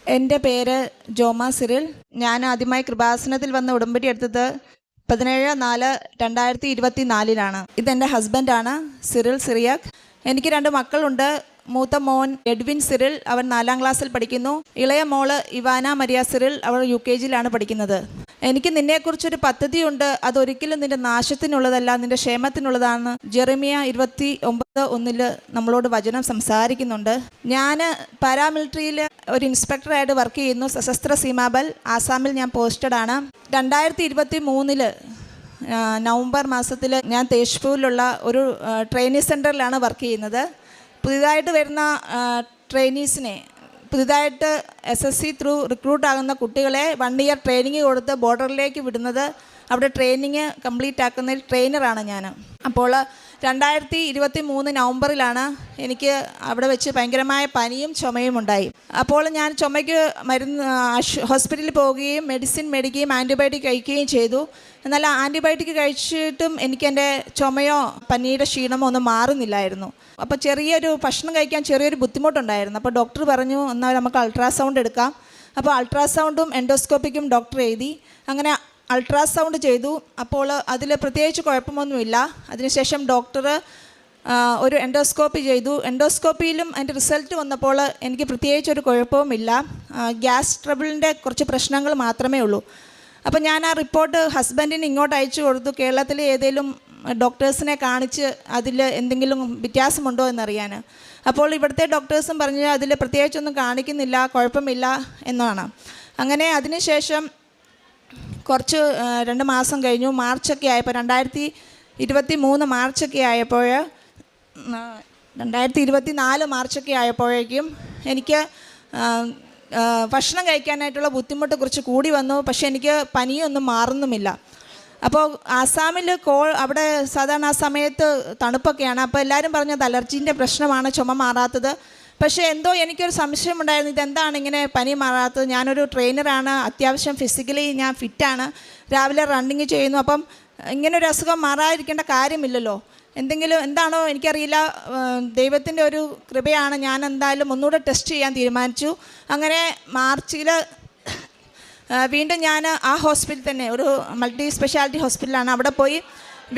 എൻ്റെ പേര് ജോമ സിറിൽ. ഞാൻ ആദ്യമായി കൃപാസനത്തിൽ വന്ന ഉടമ്പടി എടുത്തത് 17/4/2024 ഇതെൻ്റെ ഹസ്ബൻഡാണ്, സിറിൽ സിറിയാക്. എനിക്ക് 2 മക്കളുണ്ട്. മൂത്ത മോൻ എഡ്വിൻ സിറിൽ, അവൻ 4ാം ക്ലാസ്സിൽ പഠിക്കുന്നു. ഇളയ മോള് ഇവാന മരിയ സിറിൽ, അവൾ UKGയിലാണ് പഠിക്കുന്നത്. എനിക്ക് നിന്നെക്കുറിച്ചൊരു പദ്ധതിയുണ്ട്, അതൊരിക്കലും നിന്റെ നാശത്തിനുള്ളതല്ല, നിന്റെ ക്ഷേമത്തിനുള്ളതാണ്. ജെറമിയ 29:1 നമ്മളോട് വചനം സംസാരിക്കുന്നുണ്ട്. ഞാൻ പാരാമിലിറ്ററിയിൽ ഒരു ഇൻസ്പെക്ടറായിട്ട് വർക്ക് ചെയ്യുന്നു, സശസ്ത്ര സീമാബൽ. ആസാമിൽ ഞാൻ പോസ്റ്റഡ് ആണ്. 2023 നവംബർ മാസത്തിൽ ഞാൻ തേജ്പൂരിലുള്ള ഒരു ട്രെയിനിങ് സെൻറ്ററിലാണ് വർക്ക് ചെയ്യുന്നത്. പുതിയതായിട്ട് വരുന്ന ട്രെയിനീസിനെ, പുതിയതായിട്ട് SSC ത്രൂ റിക്രൂട്ട് ആകുന്ന കുട്ടികളെ 1 ഇയർ ട്രെയിനിങ് കൊടുത്ത് ബോർഡറിലേക്ക് വിടുന്നത്, അവിടെ ട്രെയിനിങ് കംപ്ലീറ്റ് ആക്കുന്ന ട്രെയിനറാണ് ഞാൻ. അപ്പോൾ 2023 നവംബറിലാണ് എനിക്ക് അവിടെ വെച്ച് ഭയങ്കരമായ പനിയും ചുമയും ഉണ്ടായി. അപ്പോൾ ഞാൻ ചുമയ്ക്ക് മരുന്ന് ഹോസ്പിറ്റലിൽ പോവുകയും മെഡിസിൻ മേടിക്കുകയും ആൻറ്റിബയോട്ടിക് കഴിക്കുകയും ചെയ്തു. എന്നാൽ ആൻറ്റിബയോട്ടിക് കഴിച്ചിട്ടും എനിക്കെൻ്റെ ചുമയോ പനിയുടെ ക്ഷീണമോ ഒന്നും മാറുന്നില്ലായിരുന്നു. അപ്പോൾ ചെറിയൊരു ഭക്ഷണം കഴിക്കാൻ ചെറിയൊരു ബുദ്ധിമുട്ടുണ്ടായിരുന്നു. അപ്പോൾ ഡോക്ടർ പറഞ്ഞു, എന്നാൽ നമുക്ക് അൾട്രാസൗണ്ട് എടുക്കാം. അപ്പോൾ അൾട്രാസൗണ്ടും എൻഡോസ്കോപ്പിക്കും ഡോക്ടർ എഴുതി. അങ്ങനെ അൾട്രാസൗണ്ട് ചെയ്തു. അപ്പോൾ അതിൽ പ്രത്യേകിച്ച് കുഴപ്പമൊന്നുമില്ല. അതിനുശേഷം ഡോക്ടർ ഒരു എൻഡോസ്കോപ്പി ചെയ്തു. എൻഡോസ്കോപ്പിയിലും അതിൻ്റെ റിസൾട്ട് വന്നപ്പോൾ എനിക്ക് പ്രത്യേകിച്ചൊരു കുഴപ്പവുമില്ല. ഗ്യാസ് ട്രബിളിൻ്റെ കുറച്ച് പ്രശ്നങ്ങൾ മാത്രമേ ഉള്ളൂ. അപ്പോൾ ഞാൻ ആ റിപ്പോർട്ട് ഹസ്ബൻഡിന് ഇങ്ങോട്ട് അയച്ചു കൊടുത്തു, കേരളത്തിലെ ഏതെങ്കിലും ഡോക്ടേഴ്സിനെ കാണിച്ച് അതിൽ എന്തെങ്കിലും വ്യത്യാസമുണ്ടോ എന്നറിയാൻ. അപ്പോൾ ഇവിടുത്തെ ഡോക്ടേഴ്സും പറഞ്ഞു അതിൽ പ്രത്യേകിച്ചൊന്നും കാണിക്കുന്നില്ല, കുഴപ്പമില്ല എന്നാണ്. അങ്ങനെ അതിനുശേഷം കുറച്ച് 2 മാസം കഴിഞ്ഞു. മാർച്ചൊക്കെ ആയപ്പോൾ 2023 മാർച്ചൊക്കെ ആയപ്പോൾ 2024 മാർച്ചൊക്കെ ആയപ്പോഴേക്കും എനിക്ക് ഭക്ഷണം കഴിക്കാനായിട്ടുള്ള ബുദ്ധിമുട്ട് കുറച്ച് കൂടി വന്നു. പക്ഷേ എനിക്ക് പനിയൊന്നും മാറുന്നുമില്ല. അപ്പോൾ ആസാമിൽ അവിടെ സാധാരണ ആ സമയത്ത് തണുപ്പൊക്കെയാണ്. അപ്പോൾ എല്ലാവരും പറഞ്ഞത് അലർജീൻ്റെ പ്രശ്നമാണ്, ചുമ മാറാത്തത്. പക്ഷേ എന്തോ എനിക്കൊരു സംശയമുണ്ടായിരുന്നു, ഇതെന്താണ് ഇങ്ങനെ പനി മാറാത്തത്. ഞാനൊരു ട്രെയിനറാണ്, അത്യാവശ്യം ഫിസിക്കലി ഞാൻ ഫിറ്റാണ്, രാവിലെ റണ്ണിങ് ചെയ്യുന്നു. അപ്പം ഇങ്ങനൊരു അസുഖം മാറാതിരിക്കേണ്ട കാര്യമില്ലല്ലോ, എന്തെങ്കിലും എന്താണോ എനിക്കറിയില്ല. ദൈവത്തിൻ്റെ ഒരു കൃപയാണ്. ഞാൻ എന്തായാലും ഒന്നുകൂടെ ടെസ്റ്റ് ചെയ്യാൻ തീരുമാനിച്ചു. അങ്ങനെ മാർച്ചിൽ വീണ്ടും ഞാൻ ആ ഹോസ്പിറ്റലിൽ തന്നെ, ഒരു മൾട്ടി സ്പെഷ്യാലിറ്റി ഹോസ്പിറ്റലാണ്, അവിടെ പോയി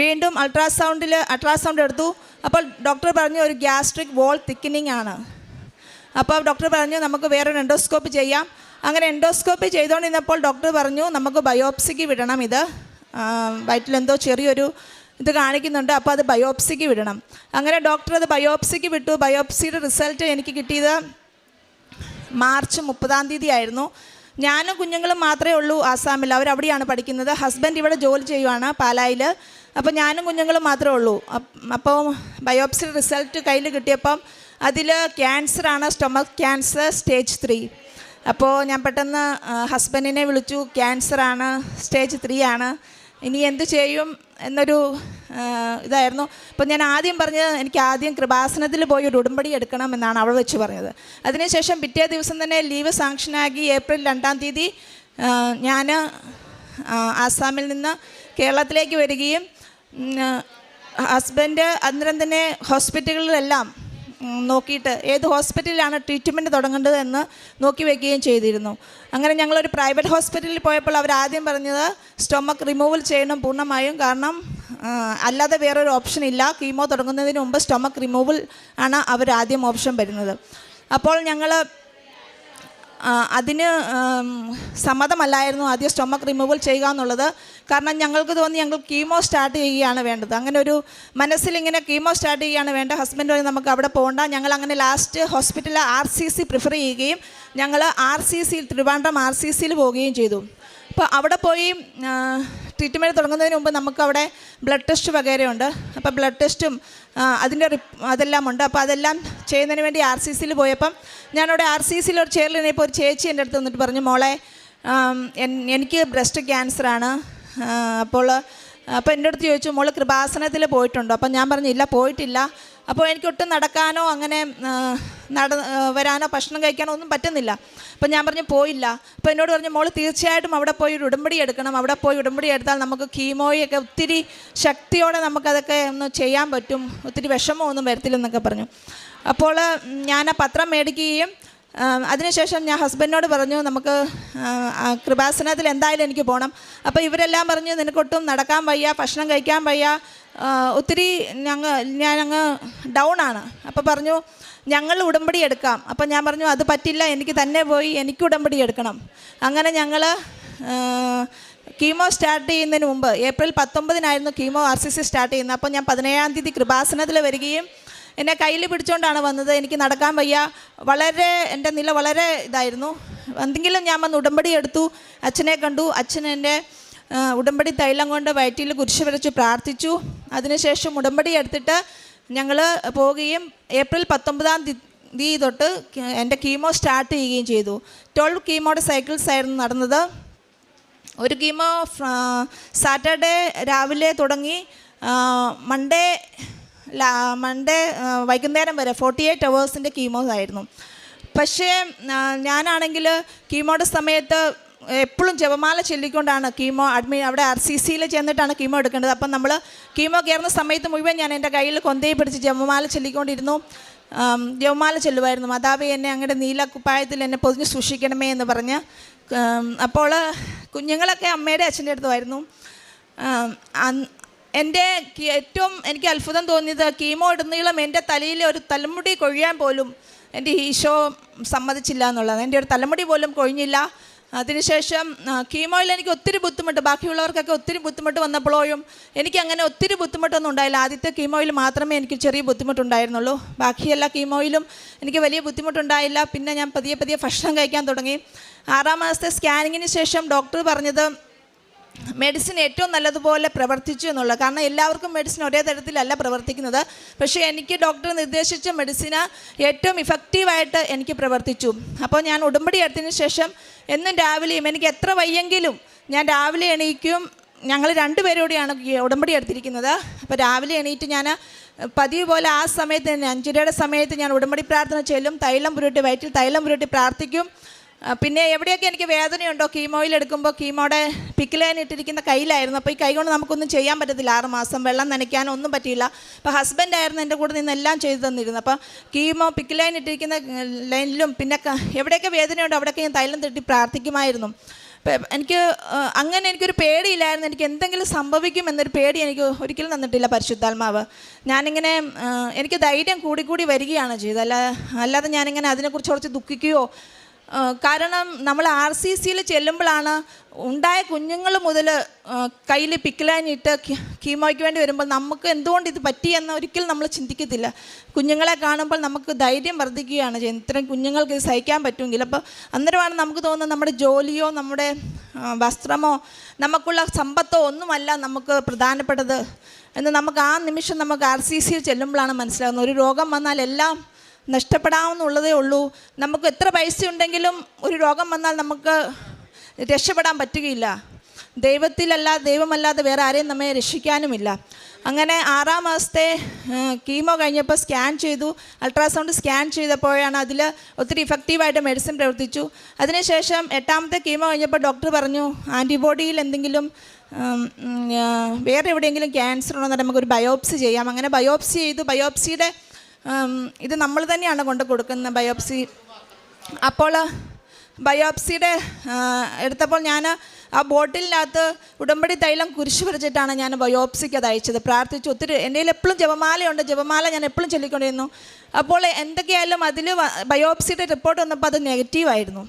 വീണ്ടും അൾട്രാസൗണ്ട് എടുത്തു. അപ്പോൾ ഡോക്ടർ പറഞ്ഞു ഒരു ഗ്യാസ്ട്രിക് വോൾ തിക്കനിങ് ആണ്. അപ്പോൾ ഡോക്ടർ പറഞ്ഞു നമുക്ക് വേറൊരു എൻഡോസ്കോപ്പി ചെയ്യാം. അങ്ങനെ എൻഡോസ്കോപ്പി ചെയ്തുകൊണ്ടിരുന്നപ്പോൾ ഡോക്ടർ പറഞ്ഞു നമുക്ക് ബയോപ്സിക്ക് വിടണം, ഇത് വയറ്റിലെന്തോ ചെറിയൊരു ഇത് കാണിക്കുന്നുണ്ട്, അപ്പോൾ അത് ബയോപ്സിക്ക് വിടണം. അങ്ങനെ ഡോക്ടർ അത് ബയോപ്സിക്ക് വിട്ടു. ബയോപ്സിയുടെ റിസൾട്ട് എനിക്ക് കിട്ടിയത് മാർച്ച് 30 ആയിരുന്നു. ഞാനും കുഞ്ഞുങ്ങളും മാത്രമേ ഉള്ളൂ ആസാമിൽ, അവരവിടെയാണ് പഠിക്കുന്നത്. ഹസ്ബൻഡ് ഇവിടെ ജോലി ചെയ്യുവാണ് പാലായിൽ. അപ്പോൾ ഞാനും കുഞ്ഞുങ്ങളും മാത്രമേ ഉള്ളൂ. അപ്പോൾ ബയോപ്സി റിസൾട്ട് കയ്യിൽ കിട്ടിയപ്പം അതിൽ ക്യാൻസറാണ്, സ്റ്റൊമക്ക് ക്യാൻസർ സ്റ്റേജ് 3. അപ്പോൾ ഞാൻ പെട്ടെന്ന് ഹസ്ബൻഡിനെ വിളിച്ചു, ക്യാൻസറാണ്, സ്റ്റേജ് 3 ആണ്, ഇനി എന്ത് ചെയ്യും എന്നൊരു ഇതായിരുന്നു. അപ്പോൾ ഞാൻ ആദ്യം പറഞ്ഞത് എനിക്ക് ആദ്യം കൃപാസനത്തിൽ പോയി ഒരു ഉടമ്പടി എടുക്കണം എന്നാണ് അവൾ വെച്ച് പറഞ്ഞത്. അതിനുശേഷം പിറ്റേ ദിവസം തന്നെ ലീവ് സാങ്ഷനാക്കി ഏപ്രിൽ 2 ഞാൻ ആസാമിൽ നിന്ന് കേരളത്തിലേക്ക് വരികയും ഹസ്ബൻഡ് അന്നേരം തന്നെ ഹോസ്പിറ്റലുകളിലെല്ലാം നോക്കിയിട്ട് ഏത് ഹോസ്പിറ്റലിലാണ് ട്രീറ്റ്മെൻറ്റ് തുടങ്ങേണ്ടത് എന്ന് നോക്കി വയ്ക്കുകയും ചെയ്തിരുന്നു. അങ്ങനെ ഞങ്ങളൊരു പ്രൈവറ്റ് ഹോസ്പിറ്റലിൽ പോയപ്പോൾ അവരാദ്യം പറഞ്ഞത് സ്റ്റൊമക്ക് റിമൂവൽ ചെയ്യണം പൂർണ്ണമായും, കാരണം അല്ലാതെ വേറൊരു ഓപ്ഷൻ ഇല്ല. കീമോ തുടങ്ങുന്നതിന് മുമ്പ് സ്റ്റൊമക്ക് റിമൂവൽ ആണ് അവരാദ്യം ഓപ്ഷൻ വരുന്നത്. അപ്പോൾ ഞങ്ങൾ അതിന് സമ്മതമല്ലായിരുന്നു ആദ്യം സ്റ്റൊമക്ക് റിമൂവൽ ചെയ്യുക എന്നുള്ളത്. കാരണം ഞങ്ങൾക്ക് തോന്നി ഞങ്ങൾ കീമോ സ്റ്റാർട്ട് ചെയ്യുകയാണ് വേണ്ടത്. അങ്ങനെ ഒരു മനസ്സിലിങ്ങനെ കീമോ സ്റ്റാർട്ട് ചെയ്യുകയാണ് വേണ്ടത്. ഹസ്ബൻഡ് പറഞ്ഞ് നമുക്ക് അവിടെ പോകണ്ട. ഞങ്ങൾ അങ്ങനെ ലാസ്റ്റ് ഹോസ്പിറ്റലിൽ RCC പ്രിഫർ ചെയ്യുകയും ഞങ്ങൾ ട്രിവാൻഡ്രം RCCയിൽ പോവുകയും ചെയ്തു. അപ്പോൾ അവിടെ പോയി ട്രീറ്റ്മെൻറ്റ് തുടങ്ങുന്നതിന് മുമ്പ് നമുക്കവിടെ ബ്ലഡ് ടെസ്റ്റ് വകേരയുണ്ട്. അപ്പോൾ ബ്ലഡ് ടെസ്റ്റും അതെല്ലാം ഉണ്ട്. അപ്പോൾ അതെല്ലാം ചെയ്യുന്നതിന് വേണ്ടി RCCയിൽ പോയപ്പം ഞാനവിടെ RCCയിൽ ഒരു ചെയറിലിരുന്നപ്പോൾ ഒരു ചേച്ചി എൻ്റെ അടുത്ത് വന്നിട്ട് പറഞ്ഞു, മോളെ എനിക്ക് ബ്രസ്റ്റ് ക്യാൻസറാണ്. അപ്പോൾ എൻ്റെ അടുത്ത് ചോദിച്ചു, മോൾ കൃപാസനത്തിൽ പോയിട്ടുണ്ടോ? അപ്പം ഞാൻ പറഞ്ഞു ഇല്ല, പോയിട്ടില്ല. അപ്പോൾ എനിക്കൊട്ടും നടക്കാനോ അങ്ങനെ വരാനോ ഭക്ഷണം കഴിക്കാനോ ഒന്നും പറ്റുന്നില്ല. അപ്പോൾ ഞാൻ പറഞ്ഞു പോയില്ല. അപ്പോൾ എന്നോട് പറഞ്ഞു മോൾ തീർച്ചയായിട്ടും അവിടെ പോയി ഒരു ഉടമ്പടി എടുക്കണം, അവിടെ പോയി ഉടമ്പടി എടുത്താൽ നമുക്ക് കീമോയൊക്കെ ഒത്തിരി ശക്തിയോടെ നമുക്കതൊക്കെ ഒന്ന് ചെയ്യാൻ പറ്റും, ഒത്തിരി വിഷമമൊന്നും വരത്തില്ലെന്നൊക്കെ പറഞ്ഞു. അപ്പോൾ ഞാൻ ആ പത്രം മേടിക്കുകയും അതിനുശേഷം ഞാൻ ഹസ്ബൻഡിനോട് പറഞ്ഞു നമുക്ക് കൃപാസനത്തിൽ എന്തായാലും എനിക്ക് പോകണം. അപ്പോൾ ഇവരെല്ലാം പറഞ്ഞു നിനക്കൊട്ടും നടക്കാൻ വയ്യ, ഭക്ഷണം കഴിക്കാൻ വയ്യ, ഒത്തിരി ഞാനങ്ങ് ഡൗൺ ആണ്. അപ്പോൾ പറഞ്ഞു ഞങ്ങൾ ഉടമ്പടി എടുക്കാം. അപ്പോൾ ഞാൻ പറഞ്ഞു അത് പറ്റില്ല, എനിക്ക് തന്നെ പോയി എനിക്ക് ഉടമ്പടി എടുക്കണം. അങ്ങനെ ഞങ്ങൾ കീമോ സ്റ്റാർട്ട് ചെയ്യുന്നതിന് മുമ്പ് ഏപ്രിൽ 19 കീമോ RCC സ്റ്റാർട്ട് ചെയ്യുന്നത്. അപ്പോൾ ഞാൻ 17-ാം തീയതി കൃപാസനത്തിൽ വരികയും എന്നെ കയ്യിൽ പിടിച്ചുകൊണ്ടാണ് വന്നത്. എനിക്ക് നടക്കാൻ വയ്യ, വളരെ എൻ്റെ നില വളരെ ഇതായിരുന്നു. എന്തെങ്കിലും ഞാൻ വന്ന് ഉടമ്പടി എടുത്തു, അച്ഛനെ കണ്ടു. അച്ഛൻ എൻ്റെ ഉടമ്പടി തൈലം കൊണ്ട് വയറ്റിൽ കുരിശ് വരച്ച് പ്രാർത്ഥിച്ചു. അതിനുശേഷം ഉടമ്പടി എടുത്തിട്ട് ഞങ്ങൾ പോവുകയും ഏപ്രിൽ 19-ാം തീയതി തൊട്ട് എൻ്റെ കീമോ സ്റ്റാർട്ട് ചെയ്യുകയും ചെയ്തു. 12 കീമോയുടെ സൈക്കിൾസ് ആയിരുന്നു നടന്നത്. ഒരു കീമോ സാറ്റർഡേ രാവിലെ തുടങ്ങി മൺഡേ വൈകുന്നേരം വരെ 48 അവേഴ്സിൻ്റെ കീമോസ് ആയിരുന്നു. പക്ഷേ ഞാനാണെങ്കിൽ കീമോയുടെ സമയത്ത് എപ്പോഴും ജപമാല ചൊല്ലിക്കൊണ്ടാണ് കീമോ അവിടെ RCCയിൽ ചെന്നിട്ടാണ് കീമോ എടുക്കേണ്ടത്. അപ്പം നമ്മൾ കീമോ കയറുന്ന സമയത്ത് മുഴുവൻ ഞാൻ എൻ്റെ കയ്യിൽ കൊന്തയിൽ പിടിച്ച് ജപമാല ചൊല്ലിക്കൊണ്ടിരുന്നു. ജപമാല ചൊല്ലുമായിരുന്നു. മാതാവേ എന്നെ അങ്ങയുടെ നീല കുപ്പായത്തിൽ എന്നെ പൊതിഞ്ഞ് സൂക്ഷിക്കണമേ എന്ന് പറഞ്ഞ്. അപ്പോൾ കുഞ്ഞുങ്ങളൊക്കെ അമ്മയുടെ അച്ഛൻ്റെ അടുത്തുമായിരുന്നു. എൻ്റെ ഏറ്റവും എനിക്ക് അത്ഭുതം തോന്നിയത് കീമോ ഇടുന്നീളം എൻ്റെ തലയിൽ ഒരു തലമുടി കൊഴിയാൻ പോലും എൻ്റെ ഈശോ സമ്മതിച്ചില്ല എന്നുള്ളത്. എൻ്റെ ഒരു തലമുടി പോലും കൊഴിഞ്ഞില്ല. അതിനുശേഷം കീമോയിൽ എനിക്ക് ഒത്തിരി ബുദ്ധിമുട്ട്, ബാക്കിയുള്ളവർക്കൊക്കെ ഒത്തിരി ബുദ്ധിമുട്ട് വന്നപ്പോഴും എനിക്കങ്ങനെ ഒത്തിരി ബുദ്ധിമുട്ടൊന്നും ഉണ്ടായില്ല. ആദ്യത്തെ കീമോയിൽ മാത്രമേ എനിക്ക് ചെറിയ ബുദ്ധിമുട്ടുണ്ടായിരുന്നുള്ളൂ. ബാക്കി എല്ലാ കീമോയിലും എനിക്ക് വലിയ ബുദ്ധിമുട്ടുണ്ടായില്ല. പിന്നെ ഞാൻ പതിയെ പതിയെ ഭക്ഷണം കഴിക്കാൻ തുടങ്ങി. 6-ാം മാസത്തെ സ്കാനിങ്ങിന് ശേഷം ഡോക്ടർ പറഞ്ഞത് മെഡിസിൻ ഏറ്റവും നല്ലതുപോലെ പ്രവർത്തിച്ചു എന്നുള്ളത്. കാരണം എല്ലാവർക്കും മെഡിസിൻ ഒരേ തരത്തിലല്ല പ്രവർത്തിക്കുന്നത്. പക്ഷേ എനിക്ക് ഡോക്ടർ നിർദ്ദേശിച്ച മെഡിസിന് ഏറ്റവും ഇഫക്റ്റീവായിട്ട് എനിക്ക് പ്രവർത്തിച്ചു. അപ്പോൾ ഞാൻ ഉടമ്പടി എടുത്തതിന് ശേഷം എന്നും രാവിലെയും എനിക്ക് എത്ര വയ്യെങ്കിലും ഞാൻ രാവിലെ എണീക്കും. ഞങ്ങൾ 2 പേരോടെയാണ് ഉടമ്പടി എടുത്തിരിക്കുന്നത്. അപ്പോൾ രാവിലെ എണീറ്റ് ഞാൻ പതിവ് പോലെ ആ സമയത്ത് തന്നെ 5:30 സമയത്ത് ഞാൻ ഉടമ്പടി പ്രാർത്ഥന ചെല്ലും. തൈലം പുരട്ടി വയറ്റിൽ തൈലം പുരട്ടി പ്രാർത്ഥിക്കും. പിന്നെ എവിടെയൊക്കെ എനിക്ക് വേദനയുണ്ടോ കീമോയിൽ എടുക്കുമ്പോൾ കീമോയുടെ പിക്കിലൈൻ ഇട്ടിരിക്കുന്ന കയ്യിലായിരുന്നു. അപ്പോൾ ഈ കൈ കൊണ്ട് നമുക്കൊന്നും ചെയ്യാൻ പറ്റത്തില്ല. 6 മാസം വെള്ളം നനയ്ക്കാനോ ഒന്നും പറ്റിയില്ല. അപ്പോൾ ഹസ്ബൻഡായിരുന്നു എൻ്റെ കൂടെ നിന്ന് എല്ലാം ചെയ്തു തന്നിരുന്നു. അപ്പോൾ കീമോ പിക്കിലൈൻ ഇട്ടിരിക്കുന്ന ലൈനിലും പിന്നെ എവിടെയൊക്കെ വേദനയുണ്ടോ അവിടെയൊക്കെ ഞാൻ തൈലം തട്ടി പ്രാർത്ഥിക്കുമായിരുന്നു. എനിക്ക് അങ്ങനെ എനിക്കൊരു പേടിയില്ലായിരുന്നു. എനിക്ക് എന്തെങ്കിലും സംഭവിക്കും എന്നൊരു പേടി എനിക്ക് ഒരിക്കലും തന്നിട്ടില്ല പരിശുദ്ധാത്മാവ്. ഞാനിങ്ങനെ എനിക്ക് ധൈര്യം കൂടി വരികയാണ് ചെയ്തത്. അല്ലാതെ ഞാനിങ്ങനെ അതിനെക്കുറിച്ച് കുറച്ച് ദുഃഖിക്കുകയോ, കാരണം നമ്മൾ RCCയിൽ ചെല്ലുമ്പോഴാണ് ഉണ്ടായ കുഞ്ഞുങ്ങൾ മുതൽ കയ്യിൽ പിക്കിലാനിട്ട് കീമോയ്ക്ക് വേണ്ടി വരുമ്പോൾ നമുക്ക് എന്തുകൊണ്ട് ഇത് പറ്റിയെന്ന് ഒരിക്കലും നമ്മൾ ചിന്തിക്കത്തില്ല. കുഞ്ഞുങ്ങളെ കാണുമ്പോൾ നമുക്ക് ധൈര്യം വർദ്ധിക്കുകയാണ് ചെയ്യുന്നത്. ഇത്രയും കുഞ്ഞുങ്ങൾക്ക് ഇത് സഹിക്കാൻ പറ്റുമെങ്കിൽ. അപ്പോൾ അന്നേരമാണ് നമുക്ക് തോന്നുന്നത് നമ്മുടെ ജോലിയോ നമ്മുടെ വസ്ത്രമോ നമുക്കുള്ള സമ്പത്തോ ഒന്നുമല്ല നമുക്ക് പ്രധാനപ്പെട്ടത് എന്ന് നമുക്ക് ആ നിമിഷം നമുക്ക് RCCയിൽ ചെല്ലുമ്പോഴാണ് മനസ്സിലാകുന്നത്. ഒരു രോഗം വന്നാൽ എല്ലാം നഷ്ടപ്പെടാമെന്നുള്ളതേ ഉള്ളൂ. നമുക്ക് എത്ര പൈസ ഉണ്ടെങ്കിലും ഒരു രോഗം വന്നാൽ നമുക്ക് രക്ഷപ്പെടാൻ പറ്റുകയില്ല. ദൈവമല്ലാതെ വേറെ ആരെയും നമ്മെ രക്ഷിക്കാനുമില്ല. അങ്ങനെ 6-ാം മാസത്തെ കീമോ കഴിഞ്ഞപ്പോൾ സ്കാൻ ചെയ്തു. അൾട്രാസൗണ്ട് സ്കാൻ ചെയ്തപ്പോഴാണ് അതിൽ ഒത്തിരി ഇഫക്റ്റീവായിട്ട് മെഡിസിൻ പ്രവർത്തിച്ചു. അതിനുശേഷം 8-ാമത്തെ കീമോ കഴിഞ്ഞപ്പോൾ ഡോക്ടർ പറഞ്ഞു ആൻറ്റിബോഡിയിൽ എന്തെങ്കിലും വേറെ എവിടെയെങ്കിലും ക്യാൻസർ ഉണ്ടോ എന്ന് നമുക്കൊരു ബയോപ്സി ചെയ്യാം. അങ്ങനെ ബയോപ്സി ചെയ്തു. ബയോപ്സിയുടെ ഇത് നമ്മൾ തന്നെയാണ് കൊണ്ട് കൊടുക്കുന്ന ബയോപ്സി. അപ്പോൾ ബയോപ്സിയുടെ എടുത്തപ്പോൾ ഞാൻ ആ ബോട്ടിലിനകത്ത് ഉടമ്പടി തൈലം കുരിശ് വരച്ചിട്ടാണ് ഞാൻ ബയോപ്സിക്ക് അത് അയച്ചത്. പ്രാർത്ഥിച്ചു. ഒത്തിരി എൻ്റെ കയ്യിൽ എപ്പോഴും ജപമാലയുണ്ട്. ജപമാല ഞാൻ എപ്പോഴും ചൊല്ലിക്കൊണ്ടിരുന്നു. അപ്പോൾ എന്തൊക്കെയായാലും അതിൽ ബയോപ്സിയുടെ റിപ്പോർട്ട് വന്നപ്പോൾ അത് നെഗറ്റീവായിരുന്നു.